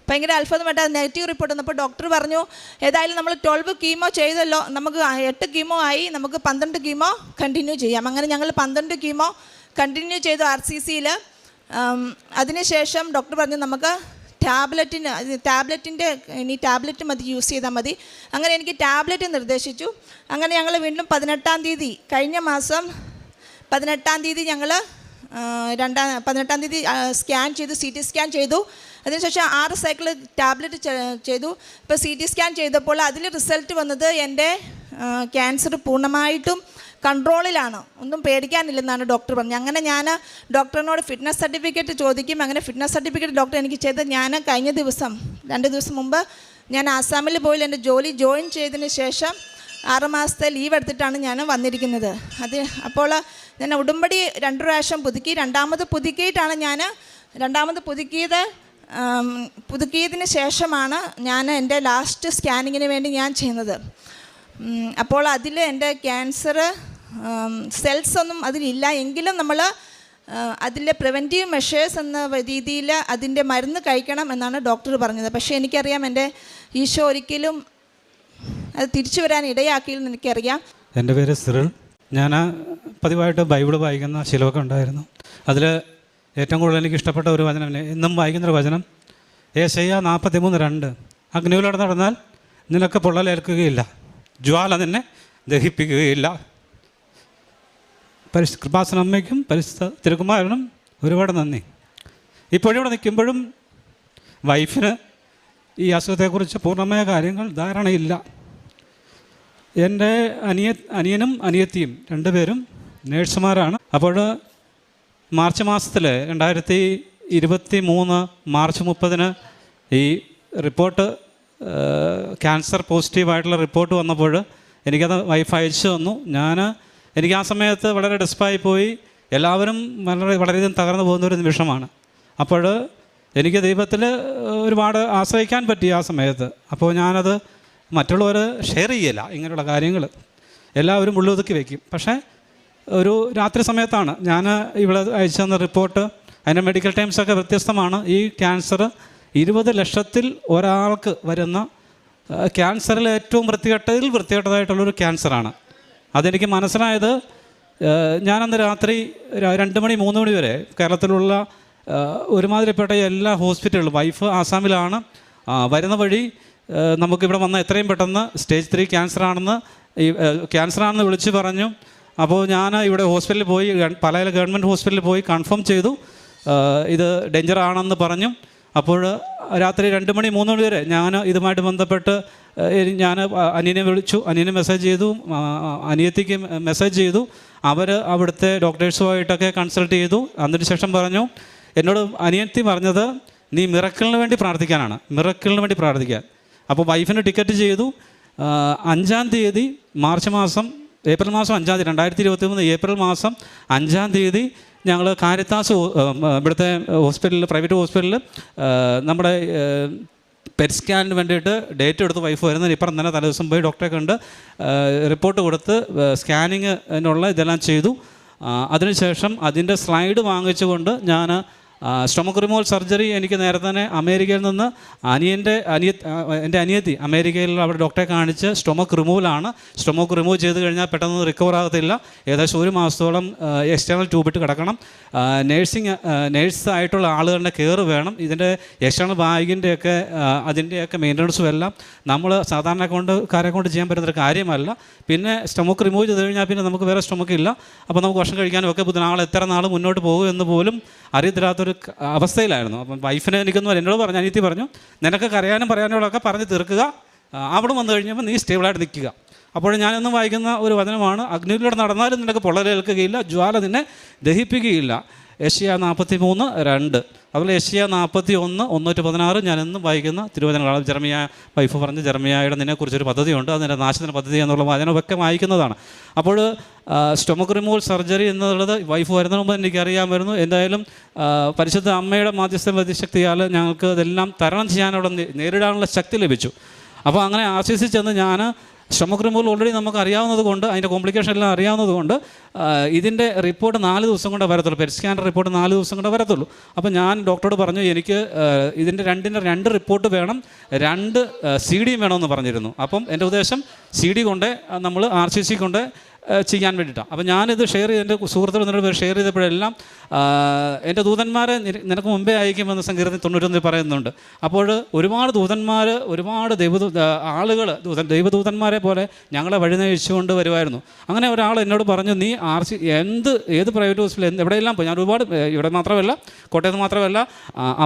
ഭയങ്കര അത്ഭുതമായിട്ട് അത് നെഗറ്റീവ് റിപ്പോർട്ട് വന്നപ്പോൾ ഡോക്ടർ പറഞ്ഞു ഏതായാലും നമ്മൾ 12 കീമോ ചെയ്തല്ലോ, നമുക്ക് 8 കീമോ ആയി, നമുക്ക് 12 കീമോ കണ്ടിന്യൂ ചെയ്യാം. അങ്ങനെ ഞങ്ങൾ 12 കീമോ കണ്ടിന്യൂ ചെയ്തു RCCയിൽ. അതിനുശേഷം ഡോക്ടർ പറഞ്ഞു നമുക്ക് ടാബ്ലറ്റിൻ്റെ ഇനി ടാബ്ലറ്റ് മതി, യൂസ് ചെയ്താൽ മതി. അങ്ങനെ എനിക്ക് ടാബ്ലറ്റ് നിർദ്ദേശിച്ചു. അങ്ങനെ ഞങ്ങൾ വീണ്ടും 18-ാം തീയതി കഴിഞ്ഞ മാസം 18-ാം തീയതി ഞങ്ങൾ 18-ാം തീയതി സ്കാൻ ചെയ്തു, CT സ്കാൻ ചെയ്തു. അതിനുശേഷം 6 സൈക്കിൾ ടാബ്ലറ്റ് ചെയ്തു. ഇപ്പോൾ CT സ്കാൻ ചെയ്തപ്പോൾ അതിൽ റിസൾട്ട് വന്നത് എൻ്റെ ക്യാൻസർ പൂർണ്ണമായിട്ടും കൺട്രോളിലാണ്, ഒന്നും പേടിക്കാനില്ലെന്നാണ് ഡോക്ടർ പറഞ്ഞത്. അങ്ങനെ ഞാൻ ഡോക്ടറിനോട് ഫിറ്റ്നസ് സർട്ടിഫിക്കറ്റ് ചോദിക്കും. അങ്ങനെ ഫിറ്റ്നസ് സർട്ടിഫിക്കറ്റ് ഡോക്ടർ എനിക്ക് ചെയ്ത് ഞാൻ കഴിഞ്ഞ ദിവസം 2 ദിവസം മുമ്പ് ഞാൻ ആസാമിൽ പോയി എൻ്റെ ജോലി ജോയിൻ ചെയ്തതിന് ശേഷം 6 മാസത്തെ ലീവ് എടുത്തിട്ടാണ് ഞാൻ വന്നിരിക്കുന്നത്. അപ്പോൾ ഞാൻ ഉടമ്പടി 2 പ്രാവശ്യം പുതുക്കി. 2ാമത് പുതുക്കിയിട്ടാണ് ഞാൻ രണ്ടാമത് പുതുക്കിയതിന് ശേഷമാണ് ഞാൻ എൻ്റെ ലാസ്റ്റ് സ്കാനിങ്ങിന് വേണ്ടി ഞാൻ ചെയ്യുന്നത്. അപ്പോൾ അതിൽ എൻ്റെ ക്യാൻസർ സെൽസ് ഒന്നും അതിലില്ല. എങ്കിലും നമ്മൾ അതിലെ പ്രിവെൻറ്റീവ് മെഷേഴ്സ് എന്ന രീതിയിൽ അതിൻ്റെ മരുന്ന് കഴിക്കണം എന്നാണ് ഡോക്ടർ പറഞ്ഞത്. പക്ഷേ എനിക്കറിയാം എൻ്റെ ഈശോ ഒരിക്കലും അത് തിരിച്ചു വരാൻ ഇടയാക്കിയെന്ന് എനിക്കറിയാം. എൻ്റെ പേര് സിറിൽ. ഞാൻ പതിവായിട്ട് ബൈബിൾ വായിക്കുന്ന ശീലമൊക്കെ ഉണ്ടായിരുന്നു. അതിൽ ഏറ്റവും കൂടുതൽ എനിക്ക് ഇഷ്ടപ്പെട്ട ഒരു വചനം, എന്നും വായിക്കുന്നൊരു വചനം, യെശയ്യാ 43:2. അഗ്നിയിലൂടെ നടന്നാൽ നിനക്ക് പൊള്ളലേൽക്കുകയില്ല, ജ്വാല നിന്നെ ദഹിപ്പിക്കുകയില്ല. കൃപാസന അമ്മയ്ക്കും പരിശുദ്ധ തിരുക്കുമാരനും ഒരുപാട് നന്ദി. ഇപ്പോഴിവിടെ നിൽക്കുമ്പോഴും വൈഫിന് ഈ അസുഖത്തെക്കുറിച്ച് പൂർണ്ണമായ കാര്യങ്ങൾ ധാരണയില്ല. എൻ്റെ അനിയനും അനിയത്തിയും രണ്ടുപേരും നേഴ്സുമാരാണ്. അപ്പോൾ മാർച്ച് മാസത്തിൽ 2023 മാർച്ച് 30 ഈ റിപ്പോർട്ട് ക്യാൻസർ പോസിറ്റീവായിട്ടുള്ള റിപ്പോർട്ട് വന്നപ്പോൾ എനിക്കത് വൈഫ് അയച്ചു തന്നു. എനിക്ക് ആ സമയത്ത് വളരെ ഡെസ്പായി പോയി. എല്ലാവരും വളരെയധികം തകർന്നു പോകുന്നൊരു നിമിഷമാണ്. അപ്പോൾ എനിക്ക് ദൈവത്തിൽ ഒരുപാട് ആശ്രയിക്കാൻ പറ്റി ആ സമയത്ത്. അപ്പോൾ ഞാനത് മറ്റുള്ളവർ ഷെയർ ചെയ്യില്ല. ഇങ്ങനെയുള്ള കാര്യങ്ങൾ എല്ലാവരും ഉള്ളൊതുക്കി വയ്ക്കും. പക്ഷേ ഒരു രാത്രി സമയത്താണ് ഞാൻ ഇവിടെ അയച്ചു തന്ന റിപ്പോർട്ട്. അതിൻ്റെ മെഡിക്കൽ ടൈംസൊക്കെ വ്യത്യസ്തമാണ്. ഈ ക്യാൻസർ 20 ലക്ഷത്തിൽ ഒരാൾക്ക് വരുന്ന ക്യാൻസറിൽ ഏറ്റവും വൃത്തികെട്ടതായിട്ടുള്ളൊരു ക്യാൻസറാണ്. അതെനിക്ക് മനസ്സിലായത് ഞാനന്ന് രാത്രി 2 മണി 3 മണി വരെ കേരളത്തിലുള്ള ഒരുമാതിരിപ്പെട്ട എല്ലാ ഹോസ്പിറ്റലുകളും, വൈഫ് ആസാമിലാണ്, വരുന്ന വഴി നമുക്കിവിടെ വന്ന എത്രയും പെട്ടെന്ന് സ്റ്റേജ് 3 ക്യാൻസറാണെന്ന് വിളിച്ച് പറഞ്ഞു. അപ്പോൾ ഞാൻ ഇവിടെ ഹോസ്പിറ്റലിൽ പോയി, പലയില ഗവൺമെൻറ് ഹോസ്പിറ്റലിൽ പോയി കൺഫേം ചെയ്തു, ഇത് ഡേഞ്ചർ ആണെന്ന് പറഞ്ഞു. അപ്പോൾ രാത്രി 2 മണി 3 മണി വരെ ഞാൻ ഇതുമായിട്ട് ബന്ധപ്പെട്ട് ഞാൻ അനിയനെ വിളിച്ചു, അനിയനെ മെസ്സേജ് ചെയ്തു, അനിയത്തിക്ക് മെസ്സേജ് ചെയ്തു. അവർ അവിടുത്തെ ഡോക്ടേഴ്സുമായിട്ടൊക്കെ കൺസൾട്ട് ചെയ്തു. അതിനുശേഷം പറഞ്ഞു, എന്നോട് അനിയത്തി പറഞ്ഞത് നീ മിറക്കിളിന് വേണ്ടി പ്രാർത്ഥിക്കാനാണ്, മിറക്കിളിന് വേണ്ടി പ്രാർത്ഥിക്കാൻ. അപ്പോൾ വൈഫിന് ടിക്കറ്റ് ചെയ്തു. 5-ാം തീയതി ഏപ്രിൽ മാസം 5-ാം തീയതി 2023 ഏപ്രിൽ മാസം 5-ാം തീയതി ഞങ്ങൾ കാരിത്താസ് ഇവിടുത്തെ ഹോസ്പിറ്റലിൽ, പ്രൈവറ്റ് ഹോസ്പിറ്റലിൽ നമ്മുടെ പെറ്റ് സ്കാനിന് വേണ്ടിയിട്ട് ഡേറ്റ് എടുത്ത് വൈഫ് വരുന്നതിന് ഇപ്പുറം തന്നെ തലേദിവസം പോയി ഡോക്ടറെ കണ്ട് റിപ്പോർട്ട് കൊടുത്ത് സ്കാനിങ്ങിനുള്ള ഇതെല്ലാം ചെയ്തു. അതിനുശേഷം അതിൻ്റെ സ്ലൈഡ് വാങ്ങിച്ചുകൊണ്ട് ഞാൻ സ്റ്റൊമക് റിമൂവൽ സർജറി എനിക്ക് നേരത്തെ തന്നെ അമേരിക്കയിൽ നിന്ന് എൻ്റെ അനിയത്തി അമേരിക്കയിൽ അവിടെ ഡോക്ടറെ കാണിച്ച് സ്റ്റൊമക് റിമൂവലാണ്. സ്റ്റൊമക് റിമൂവ് ചെയ്ത് കഴിഞ്ഞാൽ പെട്ടെന്ന് റിക്കവർ ആകത്തില്ല. ഏകദേശം 1 മാസത്തോളം എക്സ്റ്റേണൽ ട്യൂബിട്ട് കിടക്കണം. നേഴ്സായിട്ടുള്ള ആളുകളുടെ കെയർ വേണം. ഇതിൻ്റെ എക്സ്റ്റേണൽ ബാഗിൻ്റെയൊക്കെ അതിൻ്റെയൊക്കെ മെയിൻ്റനൻസും എല്ലാം നമ്മൾ സാധാരണക്കാരെ കൊണ്ട് ചെയ്യാൻ പറ്റുന്നൊരു കാര്യമല്ല. പിന്നെ സ്റ്റൊമക് റിമൂവ് ചെയ്ത് കഴിഞ്ഞാൽ പിന്നെ നമുക്ക് വേറെ സ്റ്റൊമക്ക് ഇല്ല. അപ്പോൾ നമുക്ക് ഭക്ഷണം കഴിക്കാനും ഒക്കെ എത്ര നാൾ മുന്നോട്ട് പോകും എന്ന് പോലും അറിയത്തില്ലാത്തൊരു അവസ്ഥയിലായിരുന്നു. അപ്പം വൈഫിനെ എന്നോട് പറഞ്ഞു, അനിയത്തി പറഞ്ഞു, നിനക്ക് കരയാനും പറയാനുള്ളതൊക്കെ പറഞ്ഞ് തീർക്കുക, അവിടെ വന്നു കഴിഞ്ഞപ്പോൾ നീ സ്റ്റേബിളായിട്ട് നിൽക്കുക. അപ്പോൾ ഞാനെന്നും വായിക്കുന്ന ഒരു വചനമാണ്, അഗ്നിയിലൂടെ നടന്നാലും നിനക്ക് പൊള്ളലേൽക്കുകയില്ല, ജ്വാല നിന്നെ ദഹിപ്പിക്കുകയില്ല. യെശയ്യാ 43:2. അതുപോലെ യെശയ്യാ 41:1-16 ഞാനെന്നും വായിക്കുന്ന തിരുവചനങ്ങളാണ്. വൈഫ് പറഞ്ഞ് ജെറമിയായുടെ നിന്നെക്കുറിച്ചൊരു പദ്ധതിയുണ്ട്, അതിൻ്റെ നാശത്തിൻ്റെ പദ്ധതി എന്നുള്ള വചനമൊക്കെ വായിക്കുന്നതാണ്. അപ്പോൾ സ്റ്റൊമക് റിമൂവൽ സർജറി എന്നുള്ളത് വൈഫ് വരുന്നതിന് മുമ്പ് എനിക്കറിയാമായിരുന്നു. എന്തായാലും പരിശുദ്ധ അമ്മയുടെ മാധ്യസ്ഥ ശക്തിയാൽ ഞങ്ങൾക്ക് ഇതെല്ലാം തരണം ചെയ്യാനുള്ള, നേരിടാനുള്ള ശക്തി ലഭിച്ചു. അപ്പോൾ അങ്ങനെ RCC ചെന്ന് ഞാൻ സ്റ്റൊമക് റിമൂവൽ ഓൾറെഡി നമുക്ക് അറിയാവുന്നത് കൊണ്ട്, അതിൻ്റെ കോംപ്ലിക്കേഷൻ എല്ലാം അറിയാവുന്നത് കൊണ്ട് ഇതിൻ്റെ റിപ്പോർട്ട് 4 ദിവസം കൊണ്ടേ വരത്തുള്ളൂ. പെറ്റ് സ്കാൻ റിപ്പോർട്ട് 4 ദിവസം കൊണ്ടേ വരത്തുള്ളൂ. അപ്പോൾ ഞാൻ ഡോക്ടറോട് പറഞ്ഞു, എനിക്ക് ഇതിൻ്റെ 2 റിപ്പോർട്ട് വേണം, 2 CD വേണമെന്ന് പറഞ്ഞിരുന്നു. അപ്പം എൻ്റെ ഉദ്ദേശം CD കൊണ്ട് നമ്മൾ RCC കൊണ്ട് ചെയ്യാൻ വേണ്ടിയിട്ടാണ്. അപ്പോൾ ഞാനിത് ഷെയർ ചെയ്ത് എൻ്റെ സുഹൃത്തുക്കൾ ഷെയർ ചെയ്തപ്പോഴെല്ലാം എൻ്റെ ദൂതന്മാരെ നിനക്ക് മുമ്പേ അയക്കുമെന്ന് സങ്കീർത്തനം 91 പറയുന്നുണ്ട്. അപ്പോൾ ഒരുപാട് ദൂതന്മാർ, ഒരുപാട് ആളുകൾ ദൈവദൂതന്മാരെ പോലെ ഞങ്ങളെ വഴി നയിച്ചുകൊണ്ട് വരുമായിരുന്നു. അങ്ങനെ ഒരാൾ എന്നോട് പറഞ്ഞു, നീ ഏത് പ്രൈവറ്റ് ഹോസ്പിറ്റൽ എവിടെയെല്ലാം പോയി, ഞാൻ ഒരുപാട്, ഇവിടെ മാത്രമല്ല കോട്ടയത്ത് മാത്രമല്ല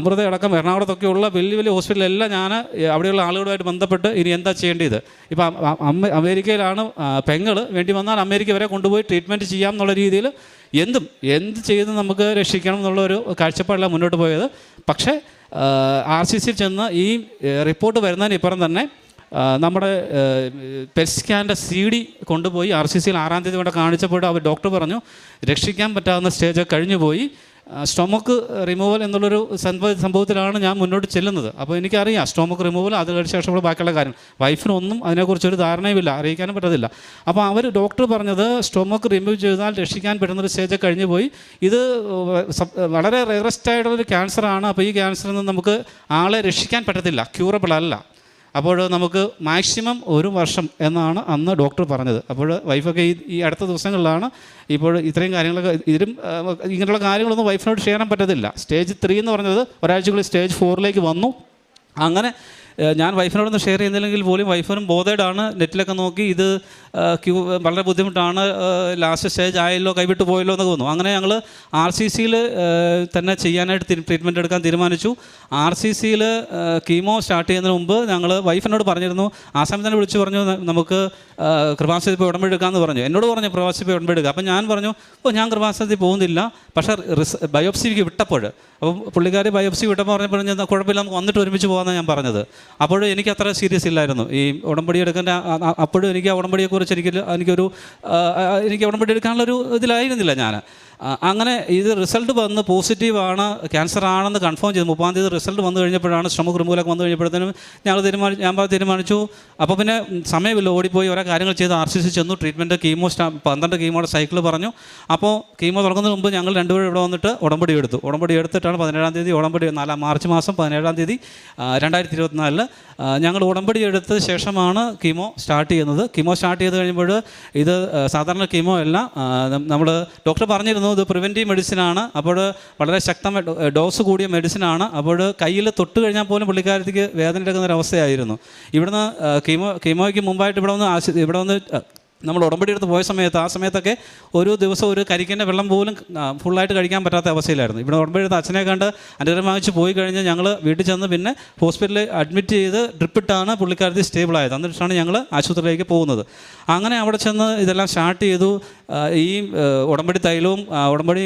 അമൃത അടക്കം എറണാകുളത്തൊക്കെയുള്ള വലിയ ഹോസ്പിറ്റലെല്ലാം ഞാൻ അവിടെയുള്ള ആളുകളുമായിട്ട് ബന്ധപ്പെട്ട് ഇനി എന്താ ചെയ്യേണ്ടത്. ഇപ്പം അമേരിക്കയിലാണ് പെങ്ങൾ, വേണ്ടി വന്നാൽ അമേരിക്ക വരെ കൊണ്ടുപോയി ട്രീറ്റ്മെൻറ്റ് ചെയ്യാം എന്നുള്ള രീതിയിൽ എന്ത് ചെയ്ത് നമുക്ക് രക്ഷിക്കണം എന്നുള്ളൊരു കാഴ്ചപ്പാടിലാണ് മുന്നോട്ട് പോയത്. പക്ഷേ RCC ചെന്ന് ഈ റിപ്പോർട്ട് വരുന്നതിന് ഇപ്പുറം തന്നെ നമ്മുടെ പെറ്റ് സ്കാൻ്റെ CD കൊണ്ടുപോയി RCC 6-ാം തീയതി കൊണ്ട് കാണിച്ചപ്പോൾ അവർ ഡോക്ടർ പറഞ്ഞു, രക്ഷിക്കാൻ പറ്റാവുന്ന സ്റ്റേജ് കഴിഞ്ഞു പോയി, സ്റ്റൊമക്ക് റിമൂവൽ എന്നുള്ളൊരു സംഭവത്തിലാണ് ഞാൻ മുന്നോട്ട് ചെല്ലുന്നത്. അപ്പോൾ എനിക്കറിയാം സ്റ്റൊമക്ക് റിമൂവൽ, അത് കഴിഞ്ഞ ശേഷമുള്ള ബാക്കിയുള്ള കാര്യം വൈഫിനൊന്നും അതിനെക്കുറിച്ചൊരു ധാരണയുമില്ല, അറിയിക്കാനും പറ്റത്തില്ല. അപ്പോൾ അവർ ഡോക്ടർ പറഞ്ഞത് സ്റ്റൊമക്ക് റിമൂവ് ചെയ്താൽ രക്ഷിക്കാൻ പറ്റുന്നൊരു സ്റ്റേജ് കഴിഞ്ഞു പോയി, ഇത് വളരെ റെയറസ്റ്റ് ആയിട്ടുള്ളൊരു ക്യാൻസറാണ്. അപ്പോൾ ഈ ക്യാൻസറിൽ നിന്ന് നമുക്ക് ആളെ രക്ഷിക്കാൻ പറ്റത്തില്ല, ക്യൂറബിൾ അല്ല. അപ്പോൾ നമുക്ക് മാക്സിമം 1 വർഷം എന്നാണ് അന്ന് ഡോക്ടർ പറഞ്ഞത്. അപ്പോൾ വൈഫൊക്കെ ഈ അടുത്ത ദിവസങ്ങളിലാണ് ഇപ്പോൾ ഇത്രയും കാര്യങ്ങളൊക്കെ ഇങ്ങനെയുള്ള കാര്യങ്ങളൊന്നും വൈഫിനോട് ഷെയർ ചെയ്യാൻ പറ്റത്തില്ല. സ്റ്റേജ് 3 എന്ന് പറഞ്ഞത് ഒരാഴ്ചക്കുള്ളിൽ സ്റ്റേജ് 4 വന്നു. അങ്ങനെ ഞാൻ വൈഫിനോടൊന്ന് ഷെയർ ചെയ്യുന്നില്ലെങ്കിൽ പോലും വൈഫിനും ബോധേഡാണ്. നെറ്റിലൊക്കെ നോക്കി ഇത് വളരെ ബുദ്ധിമുട്ടാണ്, ലാസ്റ്റ് സ്റ്റേജ് ആയല്ലോ, കൈവിട്ട് പോയല്ലോ എന്നൊക്കെ തോന്നുന്നു. അങ്ങനെ ഞങ്ങൾ RCCയിൽ തന്നെ ചെയ്യാനായിട്ട് ട്രീറ്റ്മെൻറ്റ് എടുക്കാൻ തീരുമാനിച്ചു. RCCയിൽ കീമോ സ്റ്റാർട്ട് ചെയ്യുന്നതിന് മുമ്പ് ഞങ്ങൾ വൈഫിനോട് പറഞ്ഞിരുന്നു, ആ സമയത്ത് തന്നെ വിളിച്ച് പറഞ്ഞു നമുക്ക് കൃപാസനത്തിൽ പോയി ഉടമ്പടി എടുക്കാമെന്ന് പറഞ്ഞു. എന്നോട് പറഞ്ഞു കൃപാസനത്തിൽ പോയി ഉടമ്പടി എടുക്കുക. അപ്പം ഞാൻ പറഞ്ഞു ഞാൻ കൃപാസനത്തിൽ പോകുന്നില്ല, പക്ഷേ ബയോപ്സിക്ക് വിട്ടപ്പോൾ, അപ്പം പുള്ളിക്കാരി ബയോപ്സി വിട്ടപ്പോൾ പറഞ്ഞപ്പോൾ കുഴപ്പമില്ല, നമുക്ക് വന്നിട്ട് ഒരുമിച്ച് പോകാമെന്നാണ് ഞാൻ പറഞ്ഞത്. അപ്പോഴും എനിക്ക് അത്ര സീരിയസ് ഇല്ലായിരുന്നു ഈ ഉടമ്പടി എടുക്കേണ്ട. അപ്പോഴും എനിക്ക് ആ ഉടമ്പടിയെക്കുറിച്ച് എനിക്ക് ഉടമ്പടി എടുക്കാനുള്ളൊരു ഇതിലായിരുന്നില്ല ഞാൻ. അങ്ങനെ ഇത് റിസൾട്ട് വന്ന് പോസിറ്റീവാണ്, ക്യാൻസർ ആണെന്ന് കൺഫേം ചെയ്തു. 30-ാം തീയതി റിസൾട്ട് വന്നു കഴിഞ്ഞപ്പോഴാണ്, സ്റ്റൊമക്ക് റിമൂവലൊക്കെ വന്നു കഴിഞ്ഞപ്പോഴത്തേനും ഞാൻ തീരുമാനിച്ചു. അപ്പോൾ പിന്നെ സമയമില്ല, ഓടിപ്പോയി ഓരോ കാര്യങ്ങൾ ചെയ്ത് RCC ചെന്നു. ട്രീറ്റ്മെൻറ്റ് 12 കീമോയുടെ സൈക്കിൾ പറഞ്ഞു. അപ്പോൾ കീമോ തുടങ്ങുന്നതിന് മുമ്പ് ഞങ്ങൾ രണ്ടുപേരും ഇവിടെ വന്നിട്ട് ഉടമ്പടി എടുത്തിട്ടാണ് 17-ാം തീയതി മാർച്ച് മാസം 17-ാം തീയതി 2024 ഞങ്ങൾ ഉടമ്പടി എടുത്ത ശേഷമാണ് കീമോ സ്റ്റാർട്ട് ചെയ്യുന്നത്. കീമോ സ്റ്റാർട്ട് ചെയ്ത് കഴിയുമ്പോൾ ഇത് സാധാരണ കീമോ അല്ല, നമ്മൾ ഡോക്ടർ പറഞ്ഞിരുന്നു ഇത് പ്രിവെൻറ്റീവ് മെഡിസിനാണ്. അപ്പോൾ വളരെ ശക്തമായ ഡോസ് കൂടിയ മെഡിസിനാണ്. അപ്പോൾ കയ്യിൽ തൊട്ട് കഴിഞ്ഞാൽ പോലും പുള്ളിക്കാരത്തേക്ക് വേദന എടുക്കുന്ന ഒരു അവസ്ഥയായിരുന്നു. ഇവിടുന്ന് കീമോയ്ക്ക് മുമ്പായിട്ട് ഇവിടെ വന്ന് നമ്മൾ ഉടമ്പടി എടുത്ത് പോയ സമയത്ത്, ആ സമയത്തൊക്കെ ഒരു ദിവസം ഒരു കരിക്കൻ്റെ വെള്ളം പോലും ഫുള്ളായിട്ട് കഴിക്കാൻ പറ്റാത്ത അവസ്ഥയിലായിരുന്നു. ഇവിടെ ഉടമ്പടി എടുത്ത് അച്ഛനെ കണ്ട് അനുഗ്രഹം വാങ്ങിച്ച് പോയി കഴിഞ്ഞ് ഞങ്ങൾ വീട്ടിൽ ചെന്ന് പിന്നെ ഹോസ്പിറ്റലിൽ അഡ്മിറ്റ് ചെയ്ത് ഡ്രിപ്പിട്ടാണ് പുള്ളിക്കാരത്തി സ്റ്റേബിളായത്. എന്നിട്ടാണ് ഞങ്ങൾ ആശുപത്രിയിലേക്ക് പോകുന്നത്. അങ്ങനെ അവിടെ ചെന്ന് ഇതെല്ലാം സ്റ്റാർട്ട് ചെയ്തു. ഈ ഉടമ്പടി തൈലവും ഉടമ്പടി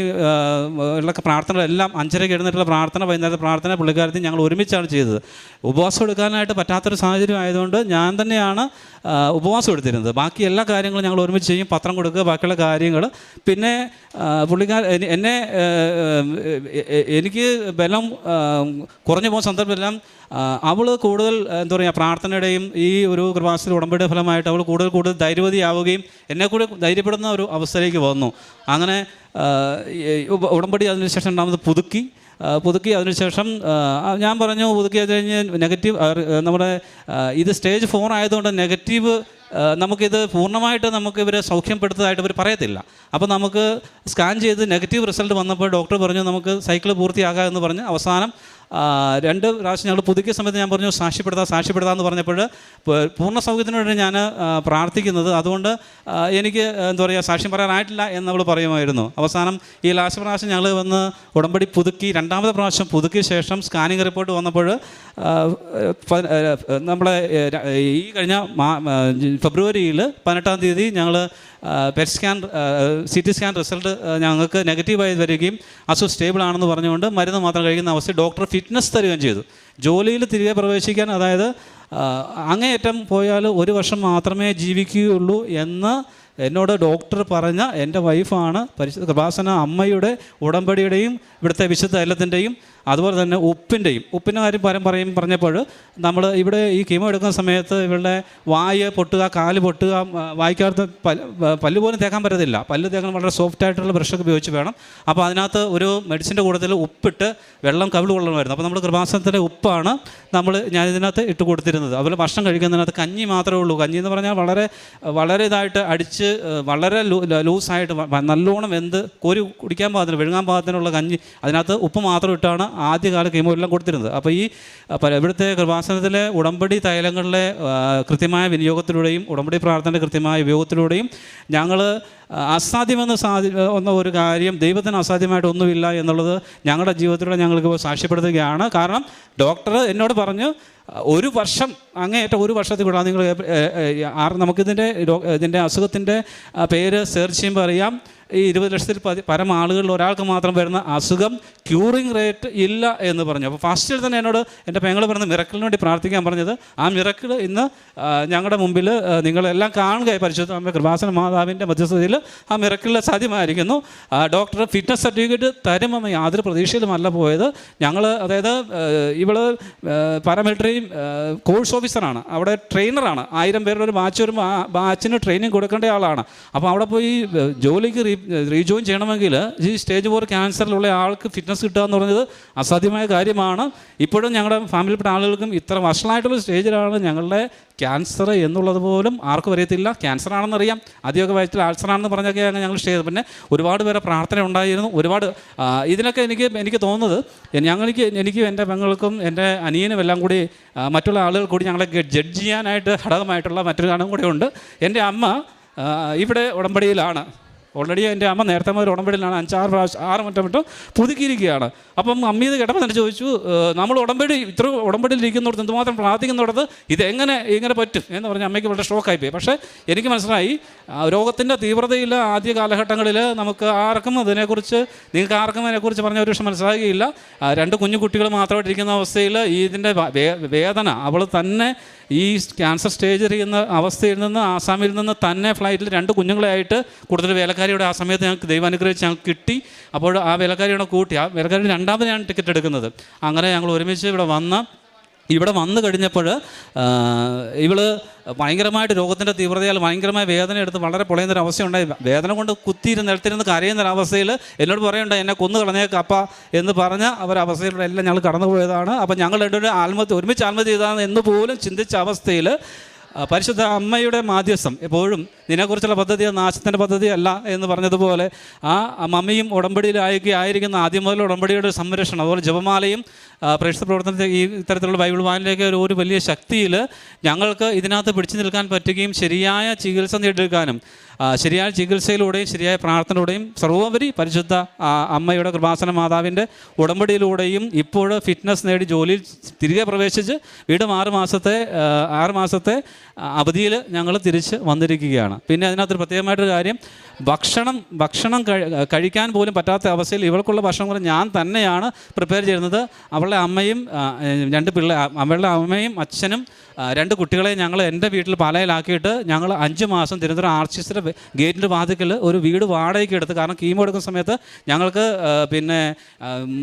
ഉള്ള പ്രാർത്ഥനകളെല്ലാം 5:30 എഴുന്നേറ്റുള്ള പ്രാർത്ഥന, വൈകുന്നേരത്തെ പ്രാർത്ഥന പുള്ളിക്കാരത്തി ഞങ്ങൾ ഒരുമിച്ചാണ് ചെയ്തത്. ഉപവാസം എടുക്കാനായിട്ട് പറ്റാത്തൊരു സാഹചര്യം ആയതുകൊണ്ട് ഞാൻ തന്നെയാണ് ഉപവാസം എടുത്തിരുന്നത്. ബാക്കി എല്ലാ കാര്യങ്ങളും ഞങ്ങൾ ഒരുമിച്ച് ചെയ്യും, പത്രം കൊടുക്കുക, ബാക്കിയുള്ള കാര്യങ്ങൾ. പിന്നെ എനിക്ക് ബലം കുറഞ്ഞു പോകുന്ന സന്ദർഭമെല്ലാം അവൾ കൂടുതൽ എന്താ പറയുക, പ്രാർത്ഥനയുടെയും ഈ ഒരു കൃപാസനത്തിൽ ഉടമ്പടിയുടെ ഫലമായിട്ട് അവൾ കൂടുതൽ ധൈര്യവതിയാവുകയും എന്നെ കൂടെ ധൈര്യപ്പെടുന്ന ഒരു അവസ്ഥയിലേക്ക് വന്നു. അങ്ങനെ ഉടമ്പടി അതിനുശേഷം രണ്ടാമത് പുതുക്കി അതിനുശേഷം ഞാൻ പറഞ്ഞു പുതുക്കി അത് കഴിഞ്ഞ് നെഗറ്റീവ് നമ്മുടെ ഇത് സ്റ്റേജ് 4 ആയതുകൊണ്ട് നെഗറ്റീവ് നമുക്കിത് പൂർണ്ണമായിട്ട് ഇവരെ സൗഖ്യപ്പെടുത്തതായിട്ട് ഇവർ പറയത്തില്ല. അപ്പോൾ നമുക്ക് സ്കാൻ ചെയ്ത് നെഗറ്റീവ് റിസൾട്ട് വന്നപ്പോൾ ഡോക്ടർ പറഞ്ഞു നമുക്ക് സൈക്കിൾ പൂർത്തിയാകാം എന്ന് പറഞ്ഞ് അവസാനം 2 പ്രാവശ്യം ഞങ്ങൾ പുതുക്കിയ സമയത്ത് ഞാൻ പറഞ്ഞു സാക്ഷ്യപ്പെടുത്താമെന്ന് പറഞ്ഞപ്പോൾ പൂർണ്ണ സൗഖ്യത്തിന് വേണ്ടി ഞാൻ പ്രാർത്ഥിക്കുന്നത്. അതുകൊണ്ട് എനിക്ക് എന്താ പറയുക, സാക്ഷ്യം പറയാനായിട്ടില്ല എന്നവൾ പറയുമായിരുന്നു. അവസാനം ഈ ലാസ്റ്റ് പ്രാവശ്യം ഞങ്ങൾ വന്ന് ഉടമ്പടി പുതുക്കി, 2ാമത്തെ പ്രാവശ്യം പുതുക്കിയ ശേഷം സ്കാനിങ് റിപ്പോർട്ട് വന്നപ്പോൾ നമ്മളെ ഈ കഴിഞ്ഞ ഫെബ്രുവരിയിൽ 18-ാം തീയതി ഞങ്ങൾ CT സ്കാൻ റിസൾട്ട് ഞങ്ങൾക്ക് നെഗറ്റീവായി വരികയും സ്റ്റേബിൾ ആണെന്ന് പറഞ്ഞുകൊണ്ട് മരുന്ന് മാത്രം കഴിക്കുന്ന അവസ്ഥ ഡോക്ടർ ഫിറ്റ്നസ് തരികയും ചെയ്തു. ജോലിയിൽ തിരികെ പ്രവേശിക്കാൻ, അതായത് അങ്ങേയറ്റം പോയാൽ 1 വർഷം മാത്രമേ ജീവിക്കുകയുള്ളൂ എന്ന് എന്നോട് ഡോക്ടർ പറഞ്ഞ എൻ്റെ വൈഫാണ് പരിശുദ്ധ കൃപാസന അമ്മയുടെ ഉടമ്പടിയുടെയും ഇവിടുത്തെ വിശുദ്ധ തൈലത്തിൻ്റെയും അതുപോലെ തന്നെ ഉപ്പിൻ്റെ കാര്യം പറഞ്ഞപ്പോൾ നമ്മൾ ഇവിടെ ഈ കീമോ എടുക്കുന്ന സമയത്ത് ഇവളുടെ വായ് പൊട്ടുക, കാല് പൊട്ടുക, വായിക്കകത്ത് പല്ല് പോലും തേക്കാൻ പറ്റത്തില്ല. പല്ല് തേക്കാൻ വളരെ സോഫ്റ്റായിട്ടുള്ള ബ്രഷൊക്കെ ഉപയോഗിച്ച് വേണം. അപ്പോൾ അതിനകത്ത് ഒരു മെഡിസിൻ്റെ കൂട്ടത്തിൽ ഉപ്പിട്ട് വെള്ളം കവിള് കൊള്ളണമായിരുന്നു. അപ്പോൾ നമ്മൾ കൃപാസനത്തിലെ ഉപ്പാണ് ഞാനിതിനകത്ത് ഇട്ട് കൊടുത്തിരുന്നത്. അതുപോലെ ഭക്ഷണം കഴിക്കുന്നതിനകത്ത് കഞ്ഞി മാത്രമേ ഉള്ളൂ. കഞ്ഞി എന്ന് പറഞ്ഞാൽ വളരെ ഇതായിട്ട് അടിച്ച് വളരെ ലൂസായിട്ട് നല്ലോണം കോരി കുടിക്കാൻ പാകത്തിന്, വിഴുങ്ങാൻ പാകത്തിനുള്ള കഞ്ഞി, അതിനകത്ത് ഉപ്പ് മാത്രം ഇട്ടാണ് ആദ്യകാല കീമോ എല്ലാം കൊടുത്തിരുന്നത്. അപ്പോൾ ഈ ഇവിടുത്തെ കൃപാസനത്തിലെ ഉടമ്പടി തൈലങ്ങളിലെ കൃത്യമായ വിനിയോഗത്തിലൂടെയും ഉടമ്പടി പ്രാർത്ഥനയുടെ കൃത്യമായ ഉപയോഗത്തിലൂടെയും ഞങ്ങൾ അസാധ്യമെന്ന് ഒരു കാര്യം, ദൈവത്തിന് അസാധ്യമായിട്ടൊന്നുമില്ല എന്നുള്ളത് ഞങ്ങളുടെ ജീവിതത്തിലൂടെ ഞങ്ങൾക്ക് സാക്ഷ്യപ്പെടുത്തുകയാണ്. കാരണം ഡോക്ടർ എന്നോട് പറഞ്ഞു ഒരു വർഷം അങ്ങേയറ്റം ഒരു വർഷത്തിൽ കൂടാതെ നിങ്ങൾ ഇതിൻ്റെ അസുഖത്തിൻ്റെ പേര് സെർച്ച് ചെയ്യുമ്പോൾ അറിയാം, ഈ 20 ലക്ഷത്തിൽ പരം ആളുകളിൽ ഒരാൾക്ക് മാത്രം വരുന്ന അസുഖം ക്യൂറിങ് റേറ്റ് ഇല്ല എന്ന് പറഞ്ഞു. അപ്പോൾ ഫസ്റ്റിൽ തന്നെ എന്നോട് എൻ്റെ പെങ്ങൾ പറഞ്ഞ മിറക്കിളിന് വേണ്ടി പ്രാർത്ഥിക്കാൻ പറഞ്ഞത്, ആ മിറക്കിൾ ഇന്ന് ഞങ്ങളുടെ മുമ്പിൽ നിങ്ങളെല്ലാം കാണുക, പരിശുദ്ധ അമ്മ കൃപാസന മാതാവിൻ്റെ മധ്യസ്ഥതയിൽ ആ മിറക്കിളിൽ സാധ്യമായിരിക്കുന്നു. ഡോക്ടർ ഫിറ്റ്നസ് സർട്ടിഫിക്കറ്റ് തരുമെന്ന് യാതൊരു പ്രതീക്ഷയിലുമല്ല പോയത്. ഞങ്ങൾ, അതായത് ഇവള് പാരാമിലിറ്ററി കോഴ്സ് ഓഫീസറാണ്, അവിടെ ട്രെയിനറാണ്. 1000 പേരുടെ ഒരു ബാച്ച് വരുമ്പോൾ ആ ബാച്ചിന് ട്രെയിനിങ് കൊടുക്കേണ്ട ആളാണ്. അപ്പോൾ അവിടെ പോയി ജോലിക്ക് റീജോയിൻ ചെയ്യണമെങ്കിൽ ഈ സ്റ്റേജ് 4 ക്യാൻസറിലുള്ള ആൾക്ക് ഫിറ്റ്നസ് കിട്ടുക എന്ന് പറഞ്ഞത് അസാധ്യമായ കാര്യമാണ്. ഇപ്പോഴും ഞങ്ങളുടെ ഫാമിലിയിൽപ്പെട്ട ആളുകൾക്കും ഇത്ര വഷളായിട്ടുള്ള സ്റ്റേജിലാണ് ഞങ്ങളുടെ ക്യാൻസർ എന്നുള്ളത് പോലും ആർക്കും അറിയത്തില്ല. ക്യാൻസർ ആണെന്നറിയാം, ആദ്യമൊക്കെ വയറ്റിൽ ആൾസറാണെന്ന് പറഞ്ഞൊക്കെയാണ് ഞങ്ങൾ സ്റ്റേജ്. പിന്നെ ഒരുപാട് പേരെ പ്രാർത്ഥന ഉണ്ടായിരുന്നു. ഒരുപാട് ഇതിനൊക്കെ എനിക്ക് തോന്നുന്നത്, എനിക്കും എൻ്റെ പെങ്ങൾക്കും എൻ്റെ അനിയനും എല്ലാം കൂടി മറ്റുള്ള ആളുകൾ കൂടി ഞങ്ങളെ ജഡ്ജ് ചെയ്യാനായിട്ട് ഘടകമായിട്ടുള്ള മറ്റൊരു കാരണം കൂടെ ഉണ്ട്. എൻ്റെ അമ്മ ഇവിടെ ഉടമ്പടിയിലാണ്. ഓൾറെഡി എൻ്റെ അമ്മ നേരത്തെ മുതൽ ഉടമ്പടിയിലാണ്, 5-6 മറ്റും പുതുക്കിയിരിക്കുകയാണ്. അപ്പം അമ്മ ഇത് കേട്ടപ്പോൾ തന്നെ ചോദിച്ചു, നമ്മൾ ഇത്ര ഉടമ്പടിയിൽ ഇരിക്കുന്നിടത്ത് എന്തുമാത്രം പ്രാർത്ഥിക്കുന്നിടത്ത് ഇങ്ങനെ പറ്റും എന്ന് പറഞ്ഞ് അമ്മയ്ക്ക് വളരെ ഷോക്കായിപ്പോയി. പക്ഷേ എനിക്ക് മനസ്സിലായി, രോഗത്തിൻ്റെ തീവ്രതയിൽ ആദ്യ കാലഘട്ടങ്ങളിൽ നിങ്ങൾക്ക് ആർക്കും അതിനെക്കുറിച്ച് പറഞ്ഞ ഒരു പക്ഷേ മനസ്സിലാകുകയില്ല. 2 കുഞ്ഞു കുട്ടികൾ മാത്രമായിട്ടിരിക്കുന്ന അവസ്ഥയിൽ ഇതിൻ്റെ വേദന, അവൾ തന്നെ ഈ ക്യാൻസർ സ്റ്റേജ് ഇരിക്കുന്ന അവസ്ഥയിൽ നിന്ന് ആസാമിൽ നിന്ന് തന്നെ ഫ്ലൈറ്റിൽ 2 കുഞ്ഞുങ്ങളായിട്ട് കൂടുതൽ വേലക്കാരിയുടെ ആ സമയത്ത് ഞങ്ങൾക്ക് ദൈവാനുഗ്രഹിച്ച് ഞങ്ങൾക്ക് കിട്ടി. അപ്പോൾ ആ വേലക്കാരിയുടെ കൂട്ടി, ആ വേലക്കാരി 2ാമതിനാണ് ടിക്കറ്റ് എടുക്കുന്നത്. അങ്ങനെ ഞങ്ങൾ ഒരുമിച്ച് ഇവിടെ വന്നു കഴിഞ്ഞപ്പോൾ ഇവള് ഭയങ്കരമായിട്ട് രോഗത്തിൻ്റെ തീവ്രതയാൽ ഭയങ്കരമായ വേദന എടുത്ത് വളരെ പൊളയുന്നൊരു അവസ്ഥയുണ്ടായി. വേദന കൊണ്ട് കുത്തിയിരുന്ന് നിലത്തിരുന്ന് കരയുന്നൊരവസ്ഥയിൽ എന്നോട് പറയണ്ട, എന്നെ കൊന്നു കളഞ്ഞേക്ക് അപ്പ എന്ന് പറഞ്ഞ അവരവസ്ഥയിലൂടെ എല്ലാം ഞങ്ങൾ കടന്നുപോയതാണ്. അപ്പം ഞങ്ങൾ രണ്ടുപേരും ഒരുമിച്ച് ആത്മഹത്യ ചെയ്തതാണ് എന്ന് പോലും ചിന്തിച്ച അവസ്ഥയിൽ പരിശുദ്ധ അമ്മയുടെ മാധ്യസ്ഥം എപ്പോഴും നിന്നെക്കുറിച്ചുള്ള പദ്ധതി നാശത്തിൻ്റെ പദ്ധതിയല്ല എന്ന് പറഞ്ഞതുപോലെ ആ മമ്മിയും ഉടമ്പടിയിലായിരിക്കുന്ന ആദ്യം മുതൽ ഉടമ്പടിയുടെ സംരക്ഷണം, അതുപോലെ ജപമാലയും പ്രേക്ഷിത പ്രവർത്തനത്തെ ഈ ഇത്തരത്തിലുള്ള ബൈബിൾ വായനയിലേക്ക് ഒരു വലിയ ശക്തിയിൽ ഞങ്ങൾക്ക് ഇതിനകത്ത് പിടിച്ചു നിൽക്കാൻ പറ്റുകയും ശരിയായ ചികിത്സ നേടിയെടുക്കാനും ശരിയായ ചികിത്സയിലൂടെയും ശരിയായ പ്രാർത്ഥനയിലൂടെയും സർവോപരി പരിശുദ്ധ അമ്മയുടെ കൃപാസന മാതാവിൻ്റെ ഉടമ്പടിയിലൂടെയും ഇപ്പോൾ ഫിറ്റ്നസ് നേടി ജോലിയിൽ തിരികെ പ്രവേശിച്ച് വീണ്ടും 6 മാസത്തെ അവധിയിൽ ഞങ്ങൾ തിരിച്ച് വന്നിരിക്കുകയാണ്. പിന്നെ അതിനകത്തൊരു പ്രത്യേകമായിട്ടൊരു കാര്യം, ഭക്ഷണം കഴിക്കാൻ പോലും പറ്റാത്ത അവസ്ഥയിൽ ഇവൾക്കുള്ള ഭക്ഷണം കൂടെ ഞാൻ തന്നെയാണ് പ്രിപ്പയർ ചെയ്യുന്നത്. അവളുടെ അമ്മയും 2 അവളുടെ അമ്മയും അച്ഛനും 2 കുട്ടികളെ ഞങ്ങൾ എൻ്റെ വീട്ടിൽ പാലയിലാക്കിയിട്ട് ഞങ്ങൾ 5 മാസം തിരുവനന്തപുരം ആർച്ചിസിൻ്റെ ഗേറ്റിൻ്റെ വാതിക്കൽ ഒരു വീട് വാടകയ്ക്ക് എടുത്ത്, കാരണം കീമോ എടുക്കുന്ന സമയത്ത് ഞങ്ങൾക്ക് പിന്നെ